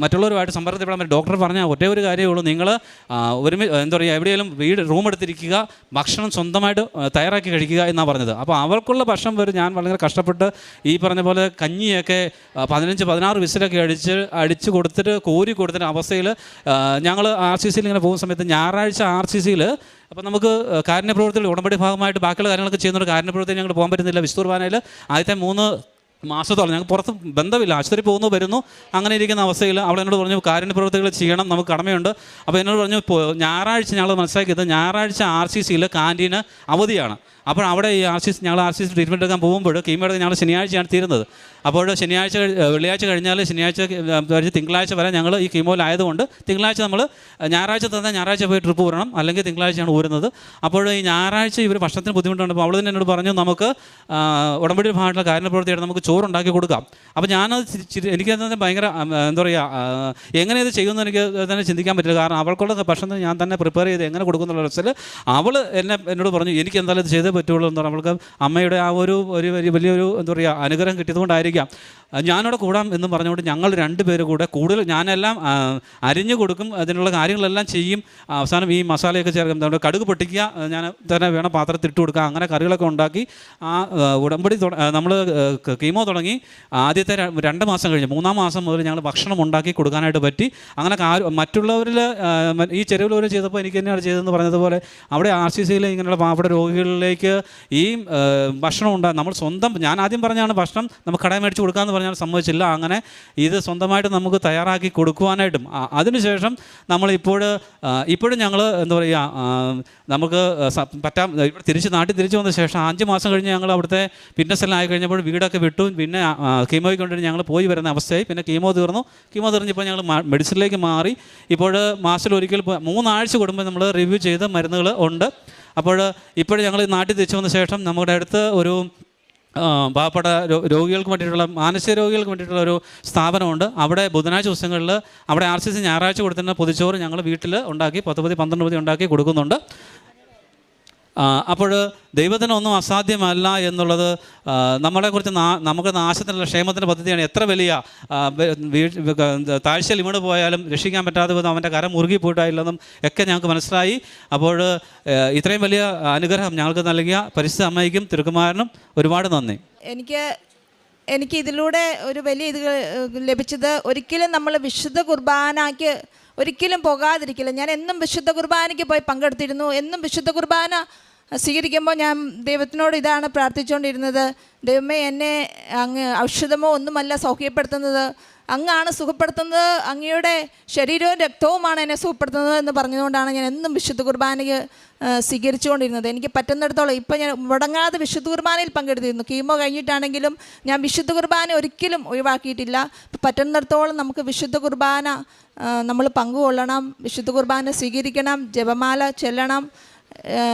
മറ്റുള്ളവരുമായിട്ട് സമ്പർക്കത്തിൽപ്പെടാൻ പറ്റും. ഡോക്ടർ പറഞ്ഞ ഒറ്റേ ഒരു കാര്യമേ ഉള്ളൂ, നിങ്ങൾ എവിടെയെങ്കിലും റൂം എടുത്തിരിക്കുക, ഭക്ഷണം സ്വന്തമായിട്ട് തയ്യാറാക്കി കഴിക്കുക എന്നാണ് പറഞ്ഞത്. അപ്പോൾ അവൾക്കുള്ള ഭക്ഷണം വരെ ഞാൻ വളരെ കഷ്ടപ്പെട്ട് ഈ പറഞ്ഞ പോലെ കഞ്ഞിയൊക്കെ 15-16 വിസിലൊക്കെ അടിച്ച് കൊടുത്തിട്ട് കോരി കൊടുത്തിട്ട് അവസ്ഥയിൽ ഞങ്ങൾ RCCയിൽ ഇങ്ങനെ പോകുന്ന സമയത്ത് ഞായറാഴ്ച RCCയിൽ അപ്പോൾ നമുക്ക് കാരുണ്യപ്രവർത്തികൾ ഉടമ്പടി ഭാഗമായിട്ട് ബാക്കിയുള്ള കാര്യങ്ങളൊക്കെ ചെയ്യുന്നൊരു കാരുണ്യപ്രവർത്തി ഞങ്ങൾ പോകാൻ പറ്റുന്നില്ല. വിശുദ്ധ കുർബാനയിൽ ആദ്യത്തെ 3 മാസത്തോളം ഞങ്ങൾക്ക് പുറത്ത് ബന്ധമില്ല, ആശുപത്രി വരുന്നു അങ്ങനെ ഇരിക്കുന്ന അവസ്ഥയിൽ അവൾ എന്നോട് പറഞ്ഞു കാരുണ്യപ്രവർത്തികൾ ചെയ്യണം, നമുക്ക് കടമയുണ്ട്. അപ്പോൾ എന്നോട് പറഞ്ഞു ഞായറാഴ്ച ഞങ്ങൾ മനസ്സിലാക്കിയത് ഞായറാഴ്ച RCCയിൽ ക്യാൻറ്റീന് അവധിയാണ്. അപ്പോൾ അവിടെ ഈ ഞങ്ങൾ RCC ട്രീറ്റ്മെൻറ്റ് എടുക്കാൻ പോകുമ്പോൾ കീമോ എടുക്കാൻ ഞങ്ങൾ ശനിയാഴ്ചയാണ് തീരുന്നത്. അപ്പോൾ വെള്ളിയാഴ്ച കഴിഞ്ഞാൽ തിങ്കളാഴ്ച വരെ ഞങ്ങൾ ഈ കീമോയിലായതുകൊണ്ട് തിങ്കളാഴ്ച നമ്മൾ ഞായറാഴ്ച പോയി ട്രിപ്പ് ഊരണം, അല്ലെങ്കിൽ തിങ്കളാഴ്ചയാണ് ഊരുന്നത്. അപ്പോൾ ഈ ഞായറാഴ്ച ഇവർ ഭക്ഷണത്തിന് ബുദ്ധിമുട്ടുണ്ട്. അപ്പോൾ അവൾ തന്നെ എന്നോട് പറഞ്ഞു നമുക്ക് ഉടമ്പടി ഭാഗത്തുള്ള കാരുണ്യപ്രവർത്തിയായിട്ട് നമുക്ക് ചോറുണ്ടാക്കി കൊടുക്കാം. അപ്പോൾ എനിക്കത് ഭയങ്കര എങ്ങനെ ഇത് ചെയ്യുമെന്ന് എനിക്ക് തന്നെ ചിന്തിക്കാൻ പറ്റില്ല. കാരണം അവൾക്കുള്ള ഭക്ഷണം ഞാൻ തന്നെ പ്രിപ്പയർ ചെയ്ത് എങ്ങനെ കൊടുക്കുന്നുള്ള അവസ്ഥയിൽ അവൾ എന്നോട് പറഞ്ഞു എനിക്ക് എന്തായാലും ഇത് ചെയ്തേ പറ്റുള്ളൂ എന്ന് പറഞ്ഞു. അവൾക്ക് അമ്മയുടെ ആ ഒരു വലിയൊരു അനുഗ്രഹം കിട്ടിയതുകൊണ്ടായിരിക്കും ഞാനവിടെ കൂടാം എന്ന് പറഞ്ഞുകൊണ്ട് ഞങ്ങൾ 2 പേര് കൂടെ കൂടുതൽ ഞാനെല്ലാം അരിഞ്ഞു കൊടുക്കും, അതിനുള്ള കാര്യങ്ങളെല്ലാം ചെയ്യും. അവസാനം ഈ മസാലയൊക്കെ ചേർക്കും, കടുക് പൊട്ടിക്കുക, ഞാൻ തന്നെ വേണം പാത്രത്തിൽ ഇട്ട് കൊടുക്കുക. അങ്ങനെ കറികളൊക്കെ ഉണ്ടാക്കി ആ ഉടമ്പടി നമ്മൾ കീമോ തുടങ്ങി ആദ്യത്തെ 2 മാസം കഴിഞ്ഞ് 3-ാം മാസം മുതൽ ഞങ്ങൾ ഭക്ഷണം ഉണ്ടാക്കി കൊടുക്കാനായിട്ട് പറ്റി. അങ്ങനെ മറ്റുള്ളവരിൽ ഈ ചെരുവിലൂടെ ചെയ്തപ്പോൾ എനിക്ക് തന്നെയാണ് ചെയ്തതെന്ന് പറഞ്ഞതുപോലെ അവിടെ RCCയിൽ ഇങ്ങനെയുള്ള പാവപ്പെട്ട രോഗികളിലേക്ക് അമ്മയ്ക്ക് ഈ ഭക്ഷണം നമ്മൾ സ്വന്തം, ഞാൻ ആദ്യം പറഞ്ഞാണ് ഭക്ഷണം നമുക്ക് കടയിൽ മേടിച്ച് കൊടുക്കാമെന്ന് പറഞ്ഞാൽ സമ്മതിച്ചില്ല. അങ്ങനെ ഇത് സ്വന്തമായിട്ട് നമുക്ക് തയ്യാറാക്കി കൊടുക്കുവാനായിട്ടും അതിനുശേഷം ഇപ്പോഴും ഞങ്ങൾ എന്താ പറയുക, നമുക്ക് നാട്ടിൽ തിരിച്ചു വന്ന ശേഷം 5 മാസം കഴിഞ്ഞ് ഞങ്ങൾ അവിടുത്തെ ഫിറ്റ്നസ് എല്ലാം ആയി കഴിഞ്ഞപ്പോൾ വീടൊക്കെ വിട്ടു. പിന്നെ കീമോയ്ക്ക് കൊണ്ടിട്ട് ഞങ്ങൾ പോയി വരുന്ന അവസ്ഥയായി. പിന്നെ കീമോ തീർന്നിപ്പോൾ ഞങ്ങൾ മെഡിസിനിലേക്ക് മാറി. ഇപ്പോൾ മാസത്തിൽ ഒരിക്കൽ 3 ആഴ്ച കൂടുമ്പോൾ നമ്മൾ റിവ്യൂ ചെയ്ത മരുന്നുകൾ ഉണ്ട്. ഇപ്പോൾ ഞങ്ങൾ നാട്ടിൽ തിരിച്ചു വന്ന ശേഷം നമ്മുടെ അടുത്ത് ഒരു പാവപ്പെട്ട രോഗികൾക്ക് വേണ്ടിയിട്ടുള്ള, മാനസിക രോഗികൾക്ക് വേണ്ടിയിട്ടുള്ള ഒരു സ്ഥാപനമുണ്ട്. അവിടെ ബുധനാഴ്ച ദിവസങ്ങളിൽ അവിടെ RCC ഞായറാഴ്ച കൊടുത്തിരുന്ന പൊതിച്ചോറ് ഞങ്ങൾ വീട്ടിൽ ഉണ്ടാക്കി 10 പൊതി 12 പൊതി ഉണ്ടാക്കി കൊടുക്കുന്നുണ്ട്. അപ്പോൾ ദൈവത്തിന് ഒന്നും അസാധ്യമല്ല എന്നുള്ളത് നമ്മളെക്കുറിച്ച് നമുക്ക് നാശത്തിനുള്ള ക്ഷേമത്തിൻ്റെ പദ്ധതിയാണ്. എത്ര വലിയ താഴ്ചയിൽ വീണ് പോയാലും രക്ഷിക്കാൻ പറ്റാതെ വിധം അവൻ്റെ കരം മുറുകി പോയിട്ടായില്ലെന്നും ഒക്കെ ഞങ്ങൾക്ക് മനസ്സിലായി. അപ്പോൾ ഇത്രയും വലിയ അനുഗ്രഹം ഞങ്ങൾക്ക് നൽകിയ പരിശുദ്ധ അമ്മയ്ക്കും തിരുക്കുമാരനും ഒരുപാട് നന്ദി. എനിക്ക് ഇതിലൂടെ ഒരു വലിയ ഇത് ലഭിച്ചത്, ഒരിക്കലും നമ്മൾ വിശുദ്ധ കുർബാനയ്ക്ക് ഒരിക്കലും പോകാതിരിക്കില്ല. ഞാൻ എന്നും വിശുദ്ധ കുർബാനയ്ക്ക് പോയി പങ്കെടുത്തിരുന്നു. എന്നും വിശുദ്ധ കുർബാന സ്വീകരിക്കുമ്പോൾ ഞാൻ ദൈവത്തിനോട് ഇതാണ് പ്രാർത്ഥിച്ചുകൊണ്ടിരുന്നത്: ദൈവമേ, എന്നെ അങ്ങ് ഔഷധമോ ഒന്നുമല്ല സൗഖ്യപ്പെടുത്തുന്നത്, അങ്ങാണ് സുഖപ്പെടുത്തുന്നത്, അങ്ങയുടെ ശരീരവും രക്തവുമാണ് എന്നെ സുഖപ്പെടുത്തുന്നത് എന്ന് പറഞ്ഞുകൊണ്ടാണ് ഞാൻ എന്നും വിശുദ്ധ കുർബാനയ്ക്ക് സ്വീകരിച്ചുകൊണ്ടിരുന്നത്. എനിക്ക് പറ്റുന്നിടത്തോളം ഇപ്പം ഞാൻ മുടങ്ങാതെ വിശുദ്ധ കുർബാനയിൽ പങ്കെടുത്തിരുന്നു. കീമോ കഴിഞ്ഞിട്ടാണെങ്കിലും ഞാൻ വിശുദ്ധ കുർബാന ഒരിക്കലും ഒഴിവാക്കിയിട്ടില്ല. പറ്റുന്നിടത്തോളം നമുക്ക് വിശുദ്ധ കുർബാന നമ്മൾ പങ്കുകൊള്ളണം, വിശുദ്ധ കുർബാന സ്വീകരിക്കണം, ജപമാല ചെല്ലണം.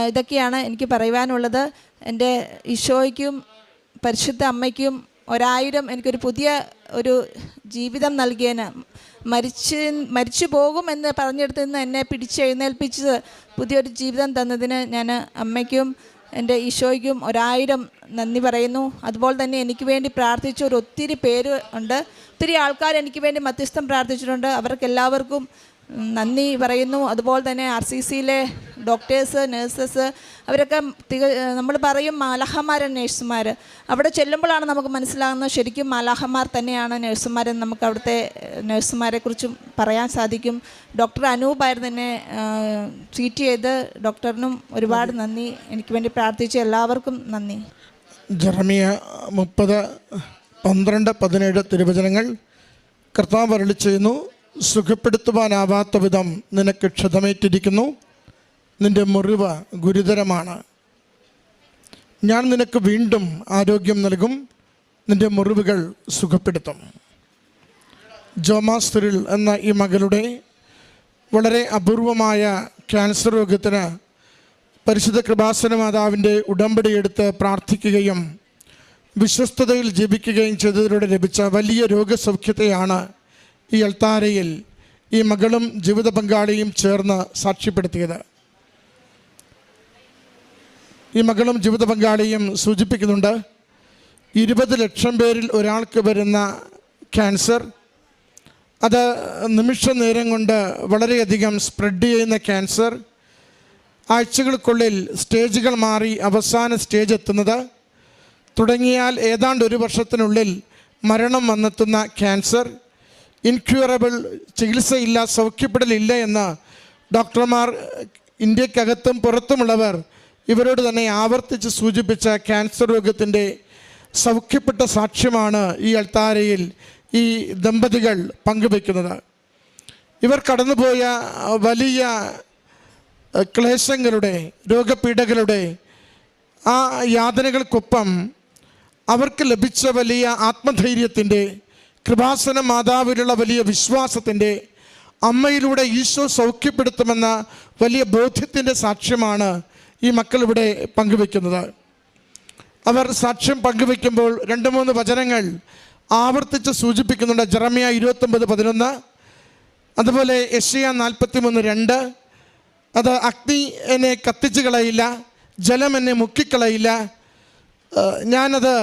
ഇതൊക്കെയാണ് എനിക്ക് പറയുവാനുള്ളത്. എൻ്റെ ഈശോയ്ക്കും പരിശുദ്ധ അമ്മയ്ക്കും 1000 എനിക്കൊരു പുതിയ ഒരു ജീവിതം നൽകിയതിന്, മരിച്ചു പോകും എന്ന് പറഞ്ഞെടുത്ത് നിന്ന് എന്നെ പിടിച്ചെഴുന്നേൽപ്പിച്ച് പുതിയൊരു ജീവിതം തന്നതിന് ഞാൻ അമ്മയ്ക്കും എൻ്റെ ഈശോയ്ക്കും 1000 നന്ദി പറയുന്നു. അതുപോലെ തന്നെ എനിക്ക് വേണ്ടി പ്രാർത്ഥിച്ച ഒത്തിരി പേര് ഉണ്ട്, ഒത്തിരി ആൾക്കാർ എനിക്ക് വേണ്ടി മധ്യസ്ഥം പ്രാർത്ഥിച്ചിട്ടുണ്ട്. അവർക്കെല്ലാവർക്കും നന്ദി പറയുന്നു. അതുപോലെ തന്നെ RCCയിലെ ഡോക്ടേഴ്സ്, നേഴ്സസ്, അവരൊക്കെ നമ്മൾ പറയും മാലാഖമാരാണ് നേഴ്സുമാർ. അവിടെ ചെല്ലുമ്പോഴാണ് നമുക്ക് മനസ്സിലാകുന്നത് ശരിക്കും മാലാഖമാർ തന്നെയാണ് നേഴ്സുമാരെന്ന് നമുക്ക് അവിടുത്തെ നേഴ്സുമാരെക്കുറിച്ചും പറയാൻ സാധിക്കും. ഡോക്ടർ അനൂപായിരുന്നു എന്നെ ട്രീറ്റ് ചെയ്ത്. ഡോക്ടറിനും ഒരുപാട് നന്ദി. എനിക്ക് വേണ്ടി പ്രാർത്ഥിച്ച എല്ലാവർക്കും നന്ദി. ജെറമിയ 30:12-17 തിരുവചനങ്ങൾ. കർത്താവ് അരുളി ചെയ്യുന്നു: സുഖപ്പെടുത്തുവാനാവാത്ത വിധം നിനക്ക് ക്ഷതമേറ്റിരിക്കുന്നു, നിൻ്റെ മുറിവ് ഗുരുതരമാണ്. ഞാൻ നിനക്ക് വീണ്ടും ആരോഗ്യം നൽകും, നിൻ്റെ മുറിവുകൾ സുഖപ്പെടുത്തും. ജോമാ സിറിൽ എന്ന ഈ മകളുടെ വളരെ അപൂർവമായ ക്യാൻസർ രോഗത്തിന് പരിശുദ്ധ കൃപാസന മാതാവിൻ്റെ ഉടമ്പടിയെടുത്ത് പ്രാർത്ഥിക്കുകയും വിശ്വസ്തതയിൽ ജീവിക്കുകയും ചെയ്തതിലൂടെ ലഭിച്ച വലിയ രോഗസൗഖ്യത്തെയാണ് ഈ അൾത്താരയിൽ ഈ മകളും ജീവിത പങ്കാളിയും ചേർന്ന് സാക്ഷ്യപ്പെടുത്തിയത്. ഈ മകളും ജീവിത പങ്കാളിയും സൂചിപ്പിക്കുന്നുണ്ട്, 20 ലക്ഷം പേരിൽ ഒരാൾക്ക് വരുന്ന ക്യാൻസർ, അത് നിമിഷ നേരം കൊണ്ട് വളരെയധികം സ്പ്രെഡ് ചെയ്യുന്ന ക്യാൻസർ, ആഴ്ചകൾക്കുള്ളിൽ സ്റ്റേജുകൾ മാറി അവസാന സ്റ്റേജ് എത്തുന്നത്, തുടങ്ങിയാൽ ഏതാണ്ട് 1 വർഷത്തിനുള്ളിൽ മരണം വന്നെത്തുന്ന ക്യാൻസർ, ഇൻക്യൂറബിൾ, ചികിത്സയില്ല, സൗഖ്യപ്പെടലില്ല എന്ന് ഡോക്ടർമാർ ഇന്ത്യക്കകത്തും പുറത്തുമുള്ളവർ ഇവരോട് തന്നെ ആവർത്തിച്ച് സൂചിപ്പിച്ച ക്യാൻസർ രോഗത്തിൻ്റെ സൗഖ്യപ്പെട്ട സാക്ഷ്യമാണ് ഈ അൾത്താരയിൽ ഈ ദമ്പതികൾ പങ്കുവയ്ക്കുന്നത്. ഇവർ കടന്നുപോയ വലിയ ക്ലേശങ്ങളുടെ, രോഗപീഠകളുടെ ആ യാതനകൾക്കൊപ്പം അവർക്ക് ലഭിച്ച വലിയ ആത്മധൈര്യത്തിൻ്റെ, കൃപാസന മാതാവിലുള്ള വലിയ വിശ്വാസത്തിൻ്റെ, അമ്മയിലൂടെ ഈശോ സൗഖ്യപ്പെടുത്തുമെന്ന വലിയ ബോധ്യത്തിൻ്റെ സാക്ഷ്യമാണ് ഈ മക്കളിവിടെ പങ്കുവെക്കുന്നത്. അവർ സാക്ഷ്യം പങ്കുവെക്കുമ്പോൾ 2-3 വചനങ്ങൾ ആവർത്തിച്ച് സൂചിപ്പിക്കുന്നുണ്ട്. ജെറമിയ 29:11, അതുപോലെ യെശയ്യാ 43:2. അത് അഗ്നി എന്നെ കത്തിച്ചു കളയില്ല, ജലം എന്നെ മുക്കിക്കളയില്ല. ഞാനത്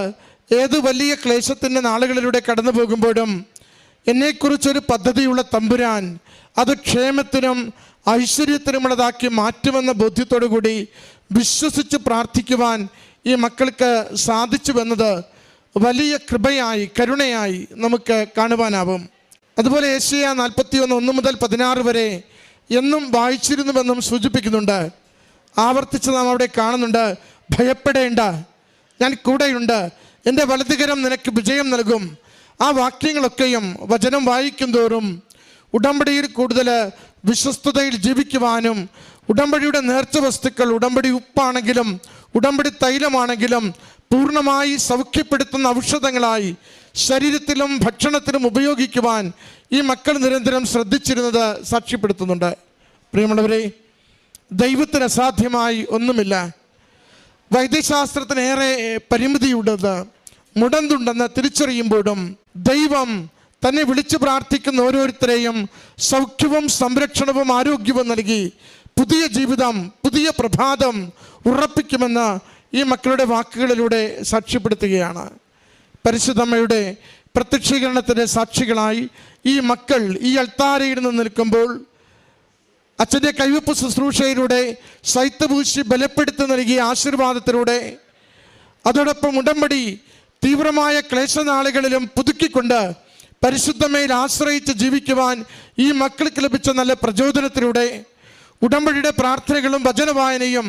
ഏത് വലിയ ക്ലേശത്തിൻ്റെ നാളുകളിലൂടെ കടന്നു പോകുമ്പോഴും എന്നെക്കുറിച്ചൊരു പദ്ധതിയുള്ള തമ്പുരാൻ അത് ക്ഷേമത്തിനും ഐശ്വര്യത്തിനുമുള്ളതാക്കി മാറ്റുമെന്ന ബോധ്യത്തോടു കൂടി വിശ്വസിച്ച് പ്രാർത്ഥിക്കുവാൻ ഈ മക്കൾക്ക് സാധിച്ചുവെന്നത് വലിയ കൃപയായി, കരുണയായി നമുക്ക് കാണുവാനാവും. അതുപോലെ യെശയ്യാ 41:1-16 വരെ എന്നും വായിച്ചിരുന്നുവെന്നും സൂചിപ്പിക്കുന്നുണ്ട്. ആവർത്തിച്ച് നാം അവിടെ കാണുന്നുണ്ട്, ഭയപ്പെടേണ്ട, ഞാൻ കൂടെയുണ്ട്, എൻ്റെ വലതുകരം നിനക്ക് വിജയം നൽകും. ആ വാക്യങ്ങളൊക്കെയും വചനം വായിക്കും തോറും ഉടമ്പടിയിൽ കൂടുതൽ വിശ്വസ്തതയിൽ ജീവിക്കുവാനും, ഉടമ്പടിയുടെ നേർച്ച വസ്തുക്കൾ, ഉടമ്പടി ഉപ്പാണെങ്കിലും ഉടമ്പടി തൈലമാണെങ്കിലും പൂർണ്ണമായി സൗഖ്യപ്പെടുത്തുന്ന ഔഷധങ്ങളായി ശരീരത്തിലും ഭക്ഷണത്തിലും ഉപയോഗിക്കുവാൻ ഈ മക്കൾ നിരന്തരം ശ്രദ്ധിച്ചിരുന്നത് സാക്ഷ്യപ്പെടുത്തുന്നുണ്ട്. പ്രിയമുള്ളവരെ, ദൈവത്തിന് അസാധ്യമായി ഒന്നുമില്ല. വൈദ്യശാസ്ത്രത്തിനേറെ പരിമിതിയുള്ളത് മുടന്തുണ്ടെന്ന് തിരിച്ചറിയുമ്പോഴും ദൈവം തന്നെ വിളിച്ചു പ്രാർത്ഥിക്കുന്ന ഓരോരുത്തരെയും സൗഖ്യവും സംരക്ഷണവും ആരോഗ്യവും നൽകി പുതിയ ജീവിതം, പുതിയ പ്രഭാതം ഉറപ്പിക്കുമെന്ന് ഈ മക്കളുടെ വാക്കുകളിലൂടെ സാക്ഷ്യപ്പെടുത്തുകയാണ്. പരിശുദ്ധമ്മയുടെ പ്രത്യക്ഷീകരണത്തിൻ്റെ സാക്ഷികളായി ഈ മക്കൾ ഈ അൾത്താരയിൽ നിന്ന് നിൽക്കുമ്പോൾ അച്ഛൻ്റെ കൈവപ്പ് ശുശ്രൂഷയിലൂടെ ശൈത്യപൂശി ബലപ്പെടുത്തി നൽകിയ ആശീർവാദത്തിലൂടെ, അതോടൊപ്പം ഉടമ്പടി തീവ്രമായ ക്ലേശനാളുകളിലും പുതുക്കിക്കൊണ്ട് പരിശുദ്ധമയിൽ ആശ്രയിച്ച് ജീവിക്കുവാൻ ഈ മക്കൾക്ക് ലഭിച്ച നല്ല പ്രചോദനത്തിലൂടെ, ഉടമ്പടിയുടെ പ്രാർത്ഥനകളും വചനവായനയും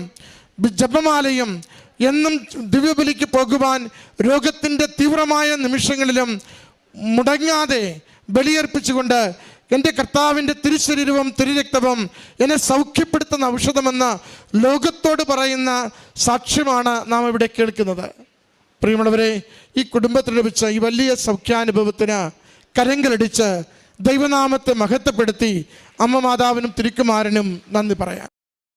ജപമാലയും എന്നും ദിവ്യബലിക്ക് പോകുവാൻ രോഗത്തിൻ്റെ തീവ്രമായ നിമിഷങ്ങളിലും മുടങ്ങാതെ ബലിയർപ്പിച്ചുകൊണ്ട് എൻ്റെ കർത്താവിൻ്റെ തിരുശരീരവും തിരുരക്തവും എന്നെ സൗഖ്യപ്പെടുത്തുന്ന ഔഷധമെന്ന് ലോകത്തോട് പറയുന്ന സാക്ഷ്യമാണ് നാം ഇവിടെ കേൾക്കുന്നത്. പ്രിയമുള്ളവരെ, ഈ കുടുംബത്തിൽ ലഭിച്ച ഈ വലിയ സൗഖ്യാനുഭവത്തിന് കരങ്ങളടിച്ച് ദൈവനാമത്തെ മഹത്വപ്പെടുത്തി അമ്മ മാതാവിനും തിരുക്കുമാരനും നന്ദി പറയാം.